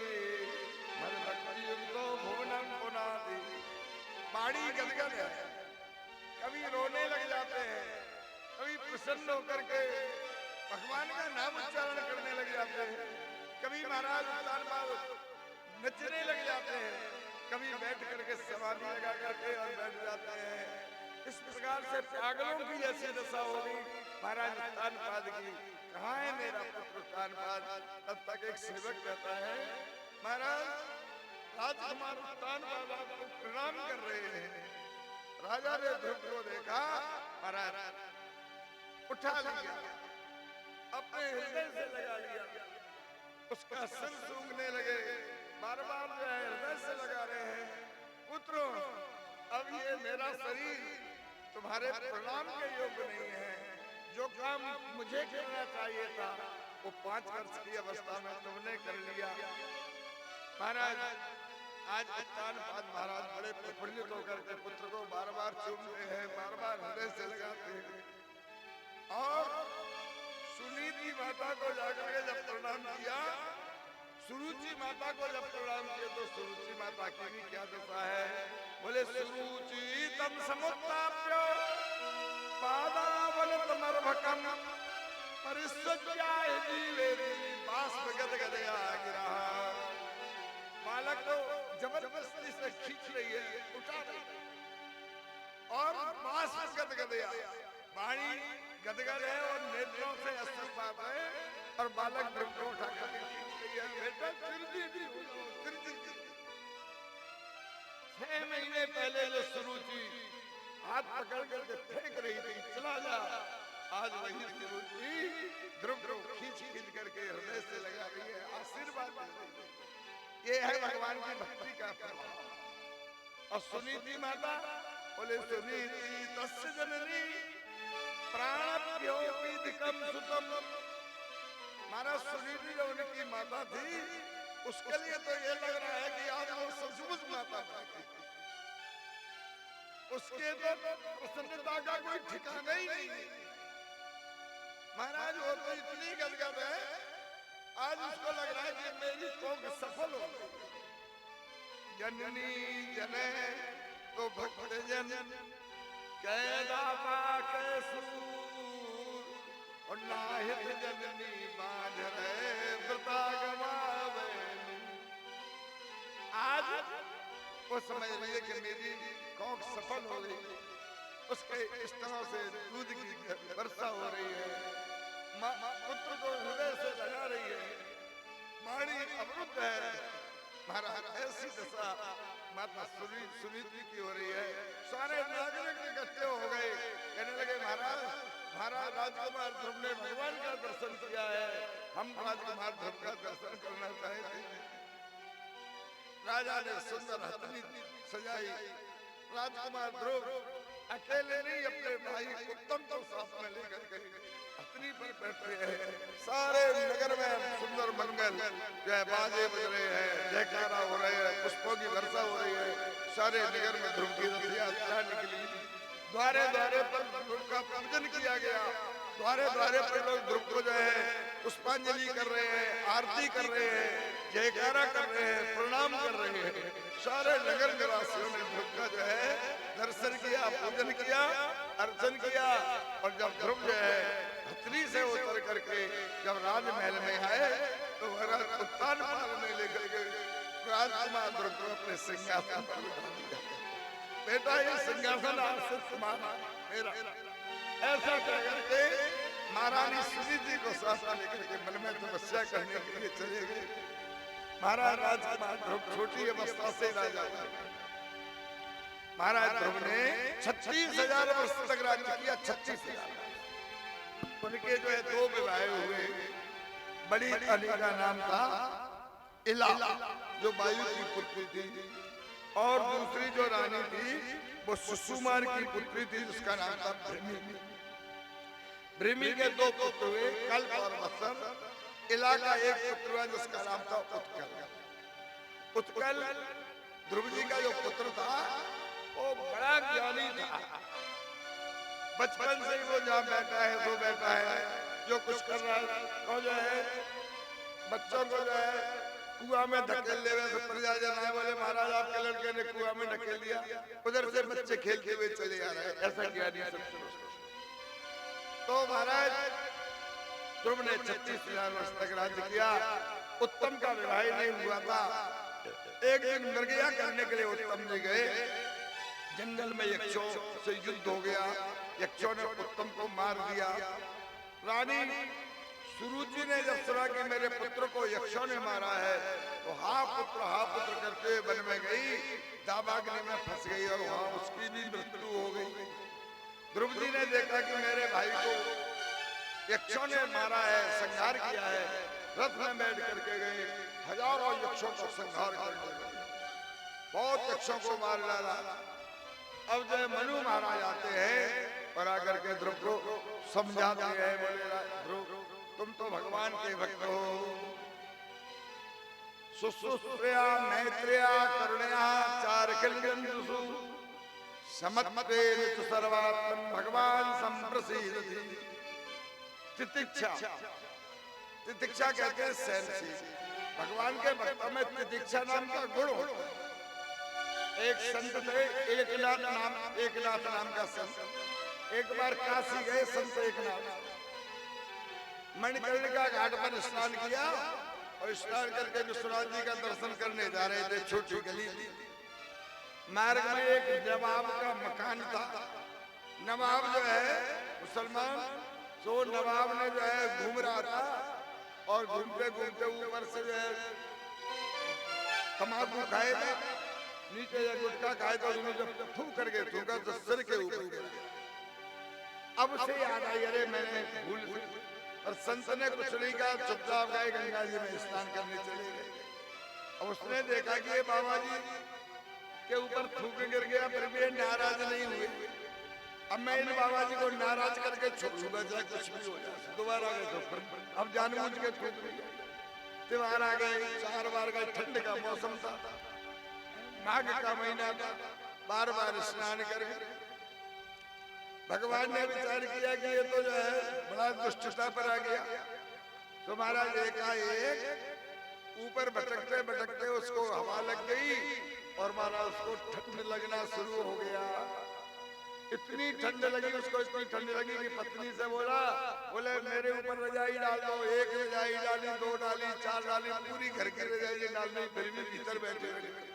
मदभक्तियुक्तो भुवनं पुनाति। बाड़ी गदगद है, कभी रोने लग जाते हैं, कभी प्रसन्न होकर के भगवान का नाम उच्चारण करने लग जाते हैं, कभी महाराज उत्तानपाद नचने लग जाते हैं, कभी बैठ करके समाधि लगा करके और बैठ जाते हैं। इस प्रकार से पागलों की ऐसी दशा होगी महाराज उत्तानपाद की। कहाँ है मेरा पुत्र उत्तानपाद? तब तक एक सेवक कहता है, महाराज राजकुमार उत्तानपाद आपको प्रणाम कर रहे हैं। राजा ने ध्रुव को देखा, महाराज उठा लिया, अपने हृदय से लगा लिया, उसका सिर सूंघने लगे, बार बार जो है हृदय से लगा रहे हैं। पुत्रों, अब ये मेरा शरीर तुम्हारे प्रणाम के योग्य नहीं है। जो काम मुझे करना चाहिए था वो 5 वर्ष की अवस्था में तुमने कर लिया। महाराज आज उत्तानपाद महाराज बड़े प्रफुल्लित होकर के पुत्र को बार बार चूमते हैं, बार बार हृदय से लगाते हैं। और सुनीति माता को जाकर के जब प्रणाम किया, सुरुचि माता को जब प्रणाम किया, तो सुरुचि माता की भी क्या दशा है? बोले सुरुचि तम समुत्थाप्य पादावनतमर्भकं परिस्वज्याय जीवेति बाष्प गदगदया गिरा। बालक तो जबरदस्ती से खींच रही है, उठा रही है और बांस गदगदया, वाणी गदगद है और नेत्रों से अस्त्रपात है और बालक ध्रुव को उठा कर खींच रही है। बेटा तिरजी 6 महीने पहले जो सुरुचि हाथ पकड़ करके फेंक रही थी चला जा, आज वही सुरुचि ध्रुव को खींच करके हृदय से लगा रही है, आशीर्वाद दे रही है। ये है भगवान की भक्ति का प्रभाव। और सुनीति माता बोले सुनीति तस्य जननी प्राणभ्योपीदिकम सुतम। महाराज सुनीति जो उनकी माता थी उसके लिए तो ये लग रहा है कि आज वो सचमुच माता थी, उसके तो प्रसन्नता का कोई ठिकाना ही नहीं। महाराज वो तो इतनी गदगद है, आज उसको लग रहा है कि मेरी कोख सफल हो गई। जननी जने तो भक्त जन कैदाता कैसूर और नाहित जननी बांझ रहे व्रता गवावे। आज वो समझ रही है कि मेरी कोख सफल हो गई, उसके इस तरह से दूध की वर्षा हो रही है, पुत्र को हृदय से लगा रही है, वाणी अमृत है। महाराज ऐसी दशा माता सुनीति की हो रही है। सारे नागरिक इकट्ठे हो गए, कहने लगे महाराज राजकुमार ध्रुव ने भगवान का दर्शन किया है, हम राजकुमार ध्रुव का दर्शन करना चाहते हैं। राजा ने सुंदर हथनी सजाई, राजकुमार ध्रुव अकेले नहीं अपने भाई उत्तम को साथ में लेकर के हथनी पर बैठे हैं। सारे नगर में सुंदर मंगल जो है बाजे बज रहे हैं, जयकारा हो रहे हैं, पुष्पों की वर्षा हो रही है। सारे नगर में ध्रुव की रथ यात्रा निकली, द्वारे द्वारे पर ध्रुव का पूजन किया गया, द्वारे द्वारे पर लोग ध्रुव को जो है पुष्पांजलि कर रहे हैं, आरती कर रहे हैं, जयकारा कर रहे हैं, प्रणाम कर रहे हैं। सारे नगर निवासियों ने ध्रुव का जो है दर्शन किया, पूजन किया, अर्चन किया। और जब ध्रुव जो है हथनी से उतर करके जब राजमहल में आए तो उत्तान पाल में लेकर के राजकुमार ध्रुव को अपने सिंहासन पर बिठा दिया। बेटा ये सिंहासन आज से तुम्हारा मेरा, ऐसा कह करके महारानी सुनीति को साथ लेकर के मन में तपस्या करने के लिए चले गए। महाराज राजकुमार ध्रुव छोटी अवस्था से राजा हुए। महाराज ध्रुव ने 36,000 वर्ष तक राज्य किया। 36,000 उनके जो है 2 विवाह हुए। बड़ी अली का नाम था इला जो वायु की पुत्री थी, और दूसरी जो रानी थी वो सुकुमार की पुत्री थी जिसका नाम था भृमि। भृमि के 2 पुत्र हुए, कल्प और वत्सर। इला का एक पुत्र हुआ जिसका नाम था उत्कल। उत्कल ध्रुव जी का जो पुत्र था वो बड़ा ज्ञानी था। बचपन से ही वो जहाँ बैठा है वो बैठा है, जो कुछ कर रहा है वो जो है बच्चों को जो है कुआं में धकेल ले। प्रजा जन आए बोले महाराज आपके लड़के ने कुआं में धकेल दिया, उधर से बच्चे खेलते हुए चले आ रहे हैं, ऐसा ज्ञानी सब। तो महाराज ध्रुव ने 36,000 वर्ष तक राज्य किया। उत्तम का विवाह नहीं हुआ था। एक दिन मृगया करने के लिए उत्तम जी गए, जंगल में यक्षों से युद्ध हो गया, यक्षों ने उत्तम को मार दिया। रानी सुरुचि ने जब सुना कि मेरे पुत्र को यक्षों ने मारा है तो हा पुत्र करते वन में गई, दावाग्नि में फंस गई और वहां उसकी भी मृत्यु हो गई। ध्रुव जी ने देखा कि मेरे भाई को यक्षों ने मारा है, संहार किया है, रथ में बैठ करके गए, हजारों यक्षों को संहार कर दिया, बहुत यक्षों को मार डाला। अब जो मनु महाराज आते हैं और आकर के ध्रुव को समझाते हैं, बोले ध्रुव तुम तो भगवान के भक्त हो, सुश्रुत्या मैत्रिया करुणया चारखिलजंतुषु समत्वे सर्वात्मन भगवान संप्रसीदति। तितिक्षा कहते हैं सहनशील। भगवान के भक्तों में तितिक्षा नाम का गुण होता है। एक संत थे, एकनाथ नाम का संत। एक बार काशी गए संत एकनाथ, मणिकर्णिका घाट पर स्नान किया और स्नान करके विश्वनाथ जी का दर्शन करने जा रहे थे। छोटी गली थी, मार्ग में एक नवाब का मकान था। नवाब जो है मुसलमान, तो नवाब ने जो है घूम रहा था और घूमते घूमते ऊपर से जो है तम्बाकू खाए था, नीचे या गुटखा खाए तो उन्होंने जब थूक करके थूका तो सिर के ऊपर गिर गया। अब उसे याद आई, अरे मैंने भूल से, और संत ने कुछ नहीं कहा, चुपचाप गए गंगा जी में स्नान करने चले गए। अब उसने देखा कि ये बाबा जी के ऊपर थूक गिर गया, फिर भी नाराज नहीं हुए। अब मैं इन बाबा जी को नाराज करके छोड़ूंगा, चाहे कुछ भी हो जाए। दोबारा गए तो फिर अब जानबूझ के थूक दिया। त्योहार आ गए, 4 बार गए, ठंड का मौसम था, माघ का महीना था, बार बार स्नान करके भगवान ने विचार किया कि ये तो जो है बड़ा दुष्टता पर आ गया। तो महाराज एकाएक ऊपर भटकते भटकते उसको हवा लग गई और महाराज उसको ठंड लगना शुरू हो गया। इतनी ठंड लगी उसको, इतनी ठंड लगी कि पत्नी से बोले मेरे ऊपर रजाई डाल दो। 1 रजाई डाली, 2 डाली, 4 डाली, पूरी घर की रजाई डालनी, फिर भी भीतर बैठे रहे।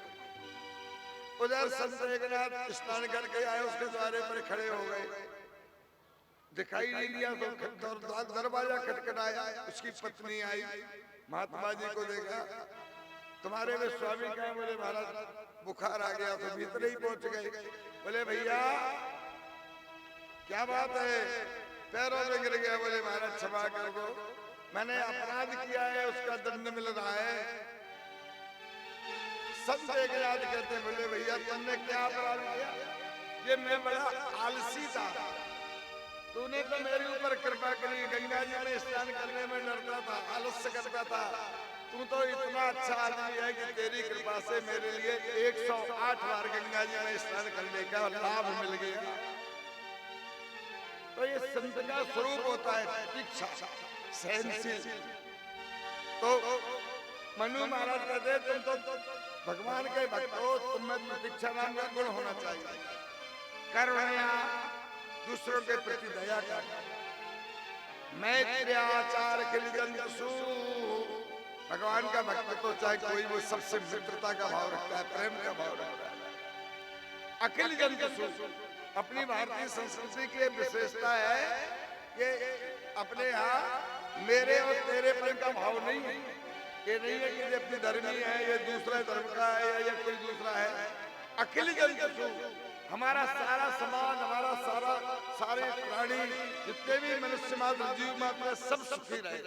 उधर संत एकनाथ स्नान करके आए, उसके द्वारे पर खड़े हो गए, दिखाई नहीं दिया तो दरवाजा खटखटाया। उसकी पत्नी आई, महात्मा जी को देखा, तुम्हारे में स्वामी कहाँ? बोले महाराज बुखार आ गया, तो भीतर ही पहुंच गए। बोले भैया क्या बात है, पैरों में गिर गया। बोले महाराज क्षमा कर दो, मैंने अपराध किया है, उसका दंड मिल रहा है। संत एकनाथ कहते, बोले भैया तुमने क्या अपराध किया? ये मैं बड़ा आलसी था, तूने तो मेरे ऊपर कृपा करी। गंगा जी में स्नान करने में डरता था, आलस्य करता था। तू तो इतना अच्छा आदमी है कि तेरी कृपा से मेरे लिए 108 बार गंगा जी में स्नान करने का लाभ मिल गया। तो ये संत का स्वरूप होता है प्रतीक्षा, सहनशील। तो मनु महाराज कहते तुम तो भगवान के भक्त हो, तुम में प्रतीक्षा नाम का गुण होना चाहिए। करुणा, दूसरों के प्रति दया कर, मैत्र्याचार खिल जंतु। भगवान का भक्त तो चाहे कोई वो सबसे मित्रता का भाव रखता है, प्रेम का भाव रखता है। अखिल जंतु अपनी भारतीय संस्कृति की विशेषता है कि अपने यहाँ मेरे और तेरे प्रेम का भाव नहीं है। ये नहीं है कि ये अपनी धर्मी है, ये दूसरे धर्म का है या कोई दूसरा है। अखिल जंतु, हमारा सारा समाज, हमारा सारे प्राणी, जितने भी मनुष्य मात्र जीव मात्र, सब सुखी रहे,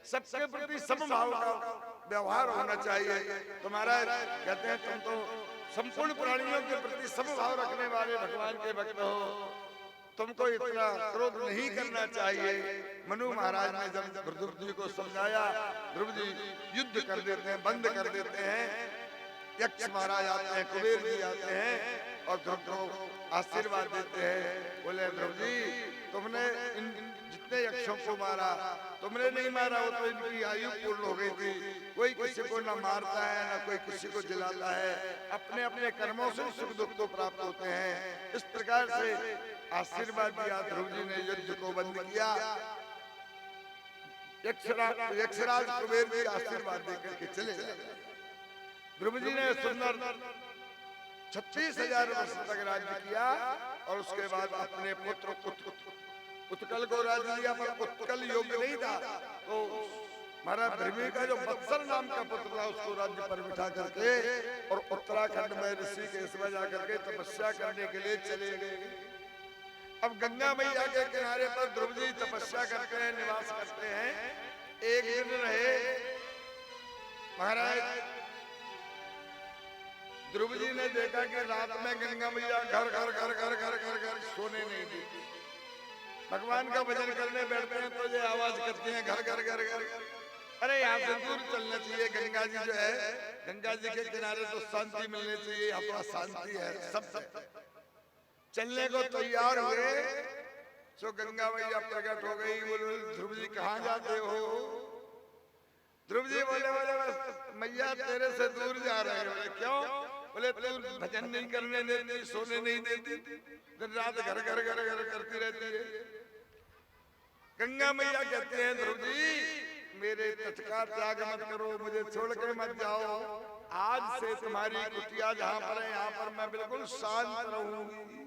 सबके प्रति समभाव का व्यवहार होना चाहिए। तो महाराज कहते हैं तुम तो संपूर्ण प्राणियों के प्रति समभाव रखने वाले भगवान के भक्त हो, तुमको इतना क्रोध नहीं करना चाहिए। मनु महाराज ने जब ध्रुव जी को समझाया, ध्रुव जी युद्ध कर देते हैं, बंद कर देते हैं। यक्ष महाराज आते हैं, कुबेर जी आते हैं और ध्रुव को आशीर्वाद देते हैं। बोले ध्रुव जी तुमने इन जितने यक्षों को मारा, तुमने नहीं मारा, वो तो इनकी आयु पूर्ण हो गई थी। कोई किसी को ना मारता है, ना कोई किसी को जलाता है, अपने अपने कर्मों से सुख दुख तो प्राप्त होते हैं। इस प्रकार से आशीर्वाद दिया, ध्रुव जी ने युद्ध को बंद किया। यक्षराज कुबेर जी आशीर्वाद देकर के चले गए। ध्रुव जी ने सुंदर 36,000 वर्ष तक राज्य किया और उसके बाद अपने पुत्र उत्कल को राज्य दिया, पर उत्कल योग्य नहीं था। तो महाराज धर्मी का जो वत्सल नाम का पुत्र था, उसको राज्य पर बिठा करके और उत्तराखंड में ऋषिकेश में जाकर के तपस्या करने के लिए चले गए। अब गंगा मैया के किनारे पर ध्रुव जी तपस्या करते हैं, निवास करते हैं। एक दिन रहे महाराज, ध्रुव जी ने देखा कि रात में गंगा मैया घर घर घर घर घर घर घर सोने नहीं देती। भगवान का भजन करने बैठते हैं तो ये आवाज करती हैं घर घर घर घर। अरे यहाँ से दूर चलना चाहिए, गंगा जी जो है, गंगा जी के किनारे तो शांति मिलनी चाहिए, यहाँ तो शांति है सब। चलने को तैयार हुए तो गंगा मैया प्रकट हो गई। बोले ध्रुव जी कहाँ जाते हो? ध्रुव जी बोले मैया तेरे से दूर जा रहे हैं। बोले क्यों? बोले तू भजन नहीं करने देती, सोने नहीं देती, दिन रात घर घर घर घर करती रहती है। गंगा मैया कहते हैं ध्रुव जी मेरे तट का त्याग मत करो, मुझे छोड़ के मत जाओ। आज से तुम्हारी कुटिया जहाँ पर है यहाँ पर मैं बिल्कुल शांत रहूंगी।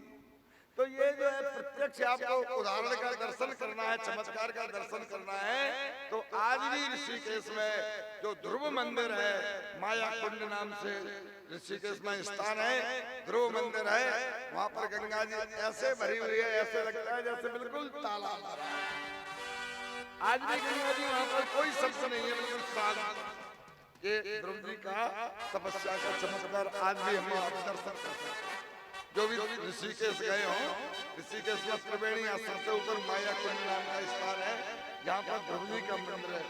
तो ये जो है प्रत्यक्ष आपको उदाहरण का दर्शन करना है, चमत्कार का दर्शन करना है। तो आज भी ऋषिकेश में जो ध्रुव मंदिर है, माया कुंड नाम से ऋषिकेश में स्थान है, ध्रुव मंदिर है। वहां पर गंगा जी ऐसे भरी हुई है, ऐसे लगता है जैसे बिल्कुल तालाब भरा है। आज भी गंगा जी वहां पर कोई शब्द नहीं है, बिल्कुल शांत। ये ध्रुव जी का तपस्या का चमत्कार आज भी हम वहां पर दर्शन करते हैं। जो भी ऋषिकेश गए हो, ऋषिकेश में त्रिवेणी आश्रम से ऊपर माया कुंड नाम का स्थान है, जहाँ पर ध्रुव जी का मंदिर है।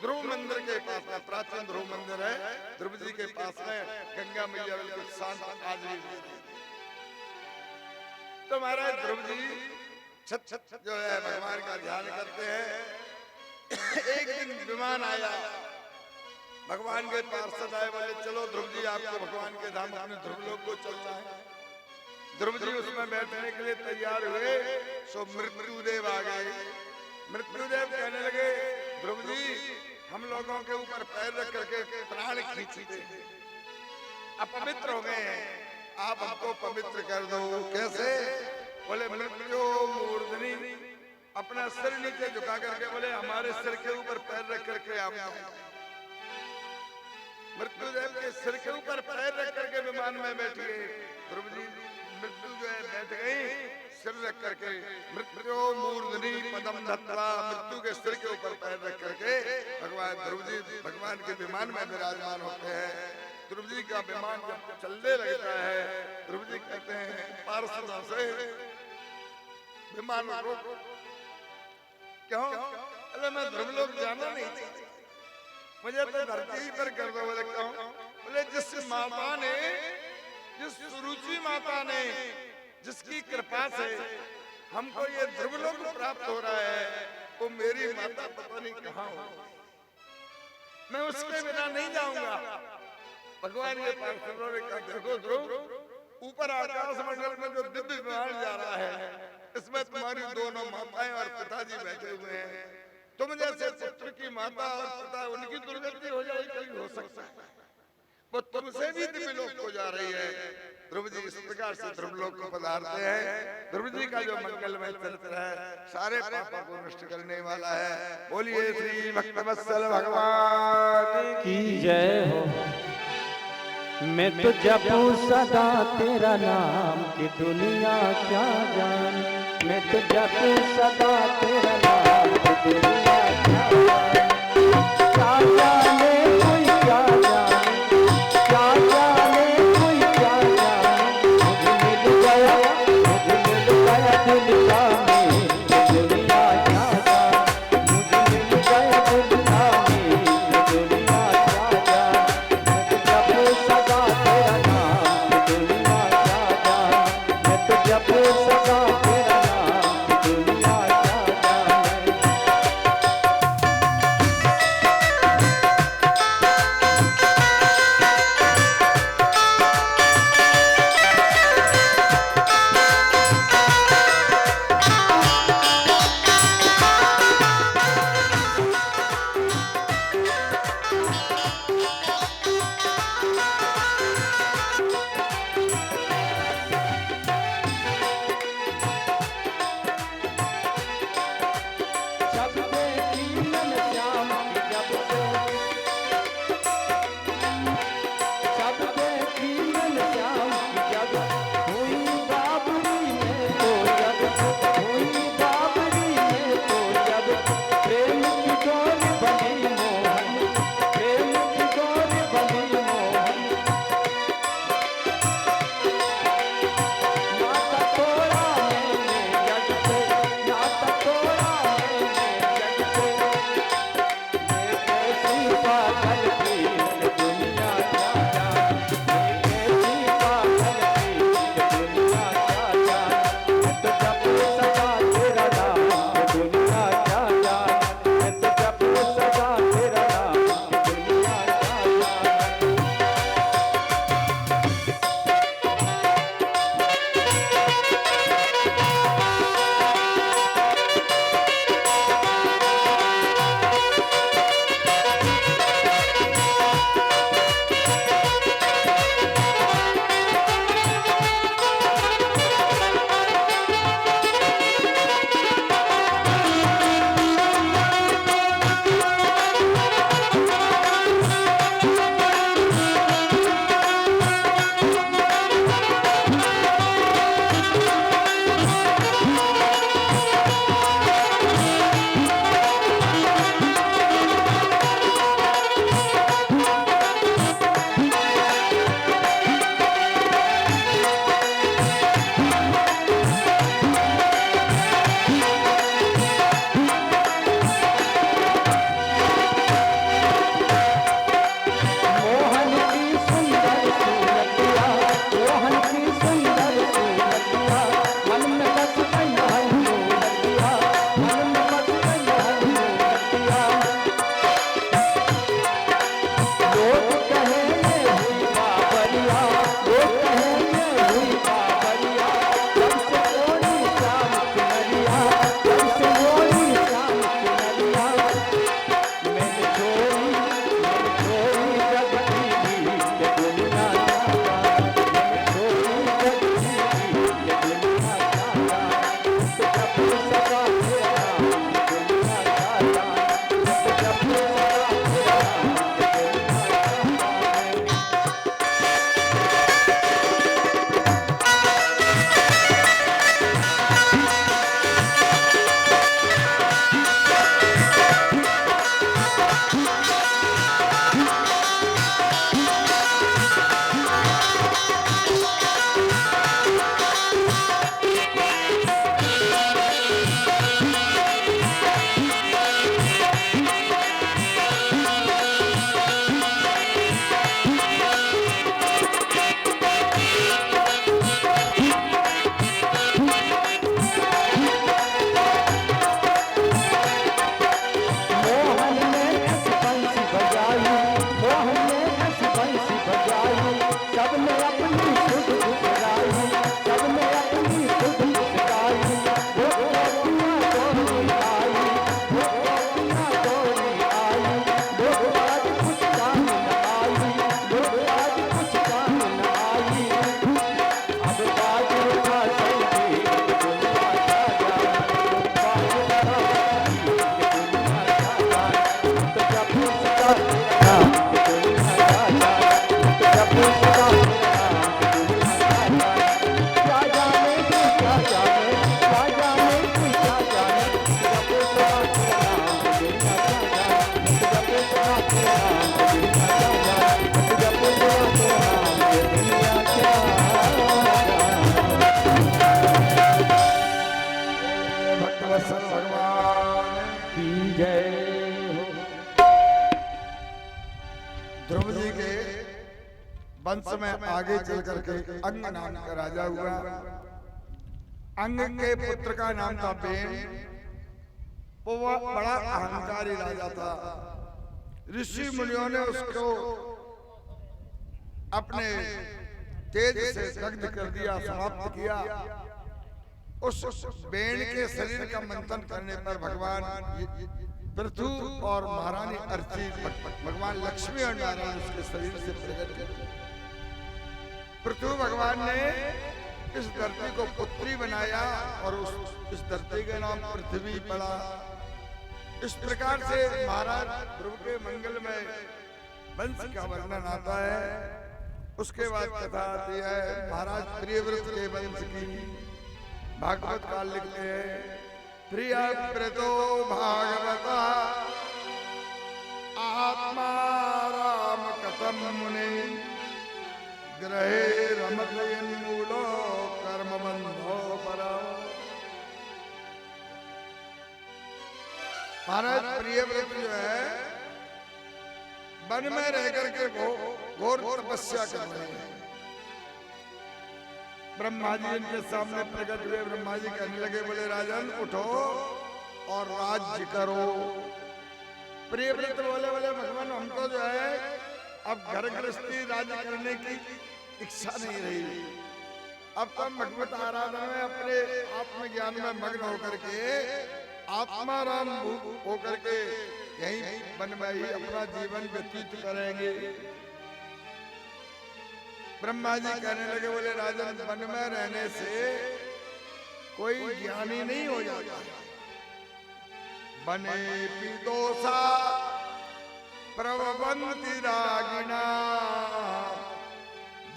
ध्रुव मंदिर के पास में प्राचीन ध्रुव मंदिर है, ध्रुव जी के पास में गंगा मैया बिल्कुल शांत आज भी। तो महाराज ध्रुव जी छत छत जो है भगवान का ध्यान करते हैं। एक दिन विमान आया, भगवान के पार्षद आए, बोले चलो ध्रुव जी आपको भगवान के धाम अपने ध्रुव लोक को चलना है। ध्रुव जी उसमें बैठने के लिए तैयार हुए, सो मृत्युदेव आ गए। मृत्युदेव कहने लगे ध्रुव जी हम लोगों के ऊपर पैर रख करके प्राण खींचते, अपवित्र हो गए हैं, आप हमको पवित्र कर दो। कैसे? बोले मृत्यु मूर्धनि, अपना सिर नीचे झुका करके बोले हमारे सिर के ऊपर पैर रख करके आप। मृत्युदेव के सिर के ऊपर पैर रख करके विमान में बैठिए। ध्रुव जी मृत्यु जो है बैठ गई सिर रख करके, मृत्यु मूर्धनि पदम धत्वा, मृत्यु के सिर के ऊपर पैर रख करके भगवान ध्रुव जी भगवान के विमान में विराजमान होते हैं। ध्रुव जी का विमान जब चलने लगता है, ध्रुव जी कहते हैं पार्षदों से विमान रोको। क्यों? अरे मैं ध्रुव लोक जाना नहीं चाहती, मुझे तो धरती ही पर कर दो। बोले क्यों? बोले जिस माता ने, जिस सुरुचि माता ने, जिसकी कृपा से हमको ये ध्रुव लोक प्राप्त हो रहा है, वो मेरी माता पता नहीं कहाँ हो, मैं उसके बिना नहीं जाऊंगा। भगवान के पार्षदों ने कहा देखो ध्रुव, ऊपर आकाश मंडल में जो दिव्य विमान जा रहा है, इसमें तुम्हारी दोनों माताएं और पिताजी बैठे हुए हैं। तुम जैसे पुत्र की माता और पिता, उनकी दुर्गति हो जाए, कभी हो सकता है, वो तुमसे भी दिव्य लोक को जा रही है। ध्रुव जी इस प्रकार से ध्रुव लोक को पधारते हैं। ध्रुव जी का जो मंगलमय चरित्र है, सारे पापों को नष्ट करने वाला है। बोलिए श्री भक्तवत्सल भगवान की जय हो। मैं तो जपूं सदा तेरा नाम कि दुनिया क्या जाने, मैं तो जपूं सदा तेरा नाम कि दुनिया क्या जाने। क्या जाने कोई क्या जाने, क्या जाने कोई क्या जाने, मुझे मिल गया दिल का मेल, दुनिया क्या जाने, मुझे मिल गया दिल का मेल, दुनिया क्या जाने। मैं तो जपूं सदा तेरा नाम कि दुनिया क्या जाने, मैं तो जपूं सदा तेरा नाम कि दुनिया क्या जाने। भक्तवत्सल भगवान की जय हो। ध्रुव जी के वंश में आगे चल करके अंग नाम का राजा हुआ। अंग के पुत्र का नाम था बेन। वो बड़ा अहंकारी राजा था। ऋषि मुनियों ने उसको अपने तेज से दग्ध कर दिया, समाप्त किया। उस बेन के शरीर का मंथन करने पर भगवान पृथु और महारानी अर्ची, भगवान लक्ष्मी और नारायण उसके शरीर से प्रकट हुए। पृथु भगवान ने इस धरती को पुत्री बनाया और इस धरती का नाम पृथ्वी पड़ा। इस प्रकार से महाराज ध्रुव के मंगल में वंश का वर्णन आता है। उसके बाद कथा आती है महाराज प्रियव्रत के वंश की। भागवत काल लिखते हैं, प्रियव्रतो भागवता आत्मा राम कथम मुने ग्रहे रमतयन्मूलो कर्म बंधो परा। महाराज प्रियव्रत जो है वन में रह करके घोर तपस्या कर रहे हैं। ब्रह्मा जी इनके सामने प्रकट हुए। ब्रह्मा जी कहने लगे, बोले राजन उठो और राज्य करो। प्रियव्रत बोले, बोले भगवान हमको जो है अब घर गृहस्थी राज्य करने की इच्छा नहीं रही। अब तो भगवत आराधना में अपने आत्मज्ञान में मग्न होकर के आत्माराम होकर के यही वन में ही अपना जीवन व्यतीत करेंगे। ब्रह्मा जी कहने लगे, बोले राजन वन में रहने से कोई ज्ञानी नहीं हो जाता। बने पिदोषा प्रवबंति रागिणा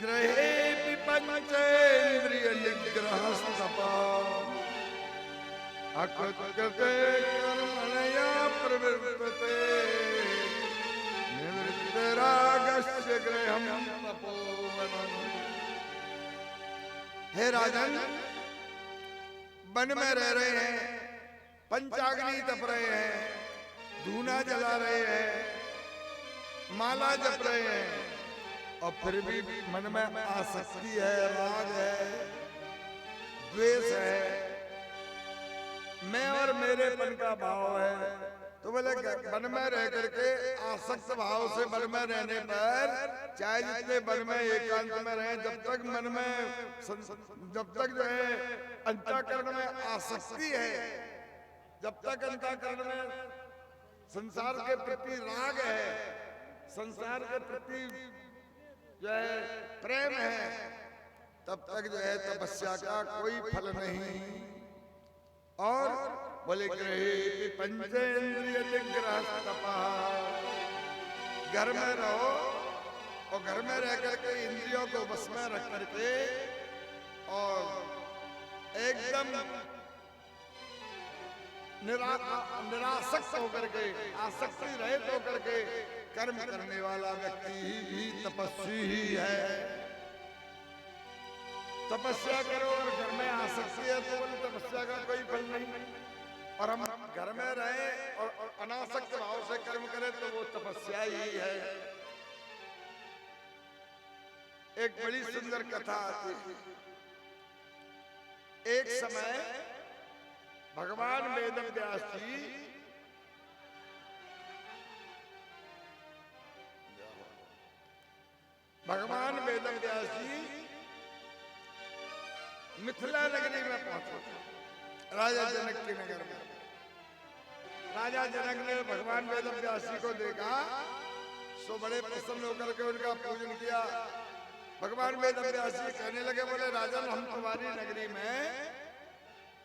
ग्रहे पंचेन्द्रिय निग्रह सपा अकृते कर्मणया प्रवृत्ते निवृत्तिरागस्य गृहं तपोवनम्। हे राजन, वन में रह रहे हैं, पंचाग्नि तप रहे हैं, धूना जला रहे हैं, माला जप रहे हैं, और फिर भी मन में आसक्ति है, राग है, द्वेष है, मैं और मेरेपन का भाव है। तो बोले वन में रह करके आसक्त भाव से वन में रहने पर चाहे जितने वन में एकांत में रहे, जब तक मन में जब तक जो है अंतःकरण में आसक्ति है, जब तक अंतःकरण में संसार के प्रति राग है, संसार के प्रति जो है प्रेम है, तब तक जो है तपस्या का कोई फल नहीं। और बोले ग्रहे पंचेन्द्रिय निग्रह तपा, घर में रहो और घर में रह करके इंद्रियों को बस में रख करके और एकदम निरासक्त होकर के, आसक्ति रहित होकर के कर्म करने वाला व्यक्ति ही तपस्वी ही है। तपस्या करो और घर में आसक्ति है तो बोले तपस्या का कोई फल नहीं। और हम घर में रहे और अनासक्त भाव से कर्म करें तो वो तपस्या ही है। एक बड़ी सुंदर कथा आती है। एक समय भगवान वेदव्यास जी मिथिला नगरी में पहुंचे, राजा जनक के नगर में। राजा जनक ने भगवान वेदव्यास जी को देखा, सो बड़े प्रसन्न होकर के उनका पूजन किया। भगवान वेदव्यास जी कहने लगे, बोले राजन हम तुम्हारी नगरी में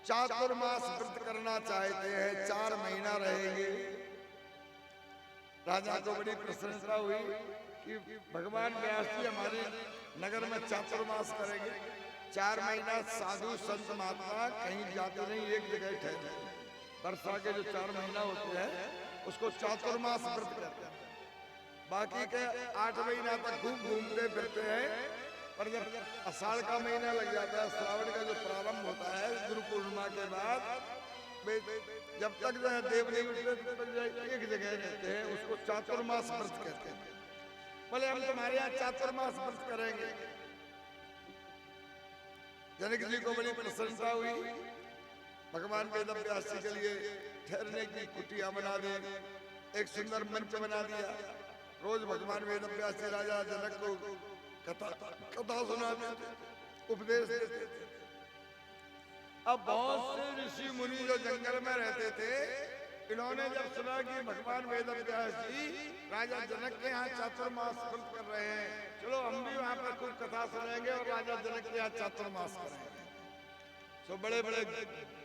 चातुर्मास व्रत करना चाहते हैं, 4 महीना रहेंगे। राजा को बड़ी प्रसन्नता हुई कि भगवान व्यास जी हमारे नगर में चातुर्मास करेंगे। 4 महीना साधु संत महात्मा कहीं जाते नहीं, एक जगह ठहरते। वर्षा के जो 4 महीना होते हैं उसको चातुर्मास व्रत कहते हैं। बाकी के 8 महीना तक खूब घूमते फिरते हैं, पर जब आषाढ़ का महीना लग जाता है, श्रावण का जो प्रारंभ होता है गुरु पूर्णिमा के बाद, जब तक जो है देवदेव एक जगह रहते हैं, उसको चातुर्मास व्रत कहते हैं। बोले हम तुम्हारे यहाँ चातुर्मास व्रत करेंगे। जनक जी को बड़ी प्रसन्नता हुई। भगवान वेदव्यास जी के लिए ठहरने की कुटिया बना दी, एक सुंदर मंच बना दिया। रोज भगवान वेदव्यास जी राजा जनक को कथा सुनाते थे, उपदेश देते थे। अब बहुत से ऋषि मुनि जो जंगल में रहते थे, इन्होंने जब सुना कि भगवान वेदव्यास जी राजा जनक के यहाँ चातुर्मास व्रत कर रहे हैं, चलो हम भी वहां पर खूब कथा सुनेंगे और राजा जनक के यहाँ चातुर्मास करेंगे। तो बड़े बड़े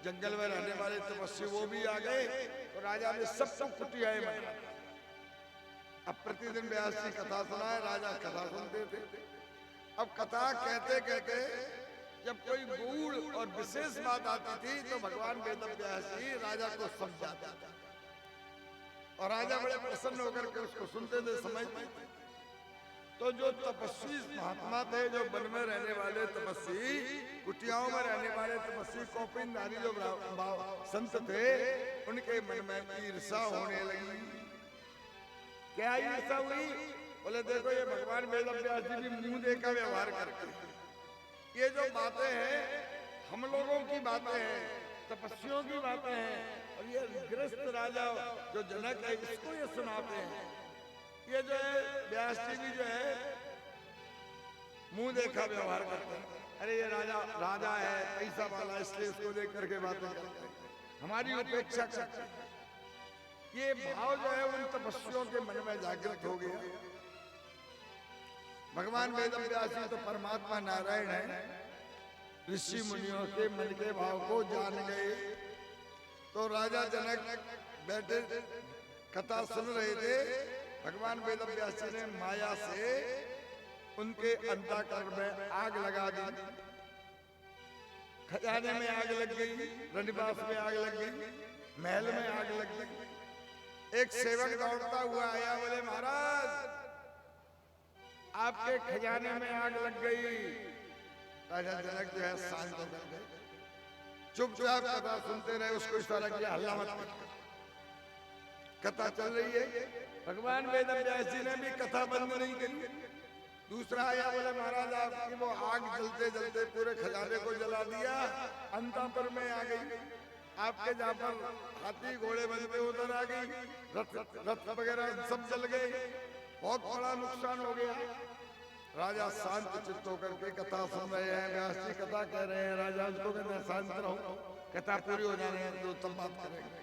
जंगल में रहने वाले तपस्वी वो भी आ गए, तो राजा ने सबको कुटियाएं बनाई। अब प्रतिदिन व्यास जी कथा सुनाए, राजा कथा सुनते थे। अब कथा कहते कहते जब कोई गूढ़ और विशेष बात आती थी, तो भगवान वेदव्यास जी राजा को समझाते थे, और राजा बड़े प्रसन्न होकर के उसको सुनते थे, समझते थे। तो जो तपस्वी महात्मा थे, जो वन में रहने वाले तपस्वी, कुटियाओं में रहने वाले तपस्वी, कौपिनधारी जो संत थे, उनके मन में ईर्षा होने लगी। क्या ईर्षा हुई? बोले देखो ये भगवान वेदव्यास जी भी मुंह देखा व्यवहार करते हैं। ये जो बातें हैं हम लोगों की बातें हैं, तपस्वियों की बातें हैं, और ये गृहस्थ राजा जो जनक है इसको ये सुनाते हैं। ये जो है व्यास जी भी जो है मुंह देखा व्यवहार करते हैं। अरे ये राजा है, पैसा वाला, इसलिए इसको देख करके बातें करते हैं, हमारी उपेक्षा करते हैं। ये भाव जो है उन तपस्वियों के मन में जागृत हो गया। भगवान वेदव्यास जी तो परमात्मा नारायण है, ऋषि मुनियों के मन के भाव को जान गए। तो राजा जनक बैठे कथा सुन रहे थे। भगवान वेदव्यास जी ने माया से उनके अंतःकरण में आग लगा दी। खजाने में आग लग गई, रनिवास में आग लग गई, महल में आग लग गई। एक सेवक दौड़ता हुआ आया, बोले महाराज आपके खजाने में आग लग गई। राजा जनक जो है शांत होकर गए, चुपचाप कथा सुनते रहे। उसको इशारा किया, हल्ला मत कर, कथा चल रही है। भगवान वेदव्यास जी ने भी कथा बंद नहीं करी। दूसरा आया, बोले महाराज आपकी वो आग जलते जलते पूरे खजाने को जला दिया, अंतःपुर में आ गई। आपके जहाँ पर हाथी घोड़े बनते उधर आ गई, रथ वगैरह सब जल गए, बहुत बड़ा नुकसान हो गया। राजा शांत चित्त होकर के कथा सुन रहे हैं। व्यास जी कथा कह रहे हैं, राजा उसको कहते हैं शांत रहो, कथा पूरी हो जाने हैं तो तब बात करेंगे।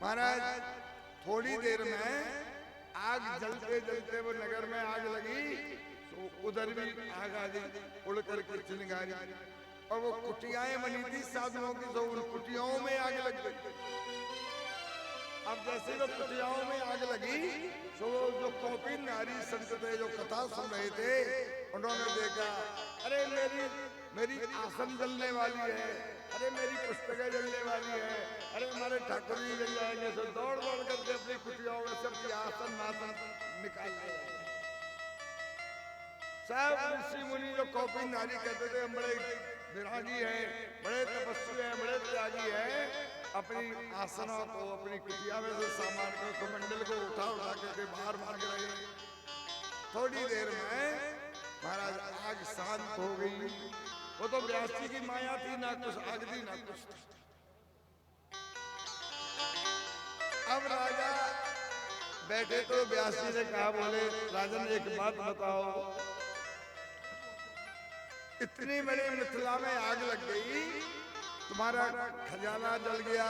महाराज थोड़ी देर में आग जलते जलते वो नगर में आग लगी, तो उधर भी आग आ गई, उड़ करके चिंगारी। और वो कुटियाएं बनी थी साधुओं की, तो उन कुटियाओं में आग लग गई। अब जैसे वो कुटियाओं में आग लगी, तो जो कौपिनधारी संत थे जो कथा सुन रहे थे, उन्होंने देखा, अरे मेरी आसन जलने वाली है, अरे मेरी पुस्तकें जलने वाली है, अरे हमारे ठाकुर जी जल जाएंगे। तो दौड़ दौड़ करके अपनी कुटियाओं में सबकी आसन नासन निकाल लिया। सब ऋषि मुनि जो कौपिनधारी कहते थे हम बड़े विरागी हैं, बड़े तपस्वी हैं, बड़े त्यागी हैं, अपनी आसनों को, अपनी कुटिया में से सामान को, कमंडल को उठा करके बाहर भाग रहे। थोड़ी देर में महाराज आग शांत हो गई। वो तो व्यास जी की माया थी, ना कुछ आग थी ना कुछ। अब राजा बैठे तो व्यास जी ने कहा, बोले राजन एक बात बताओ, इतनी बड़ी मिथिला में आग लग गई, तुम्हारा खजाना जल गया,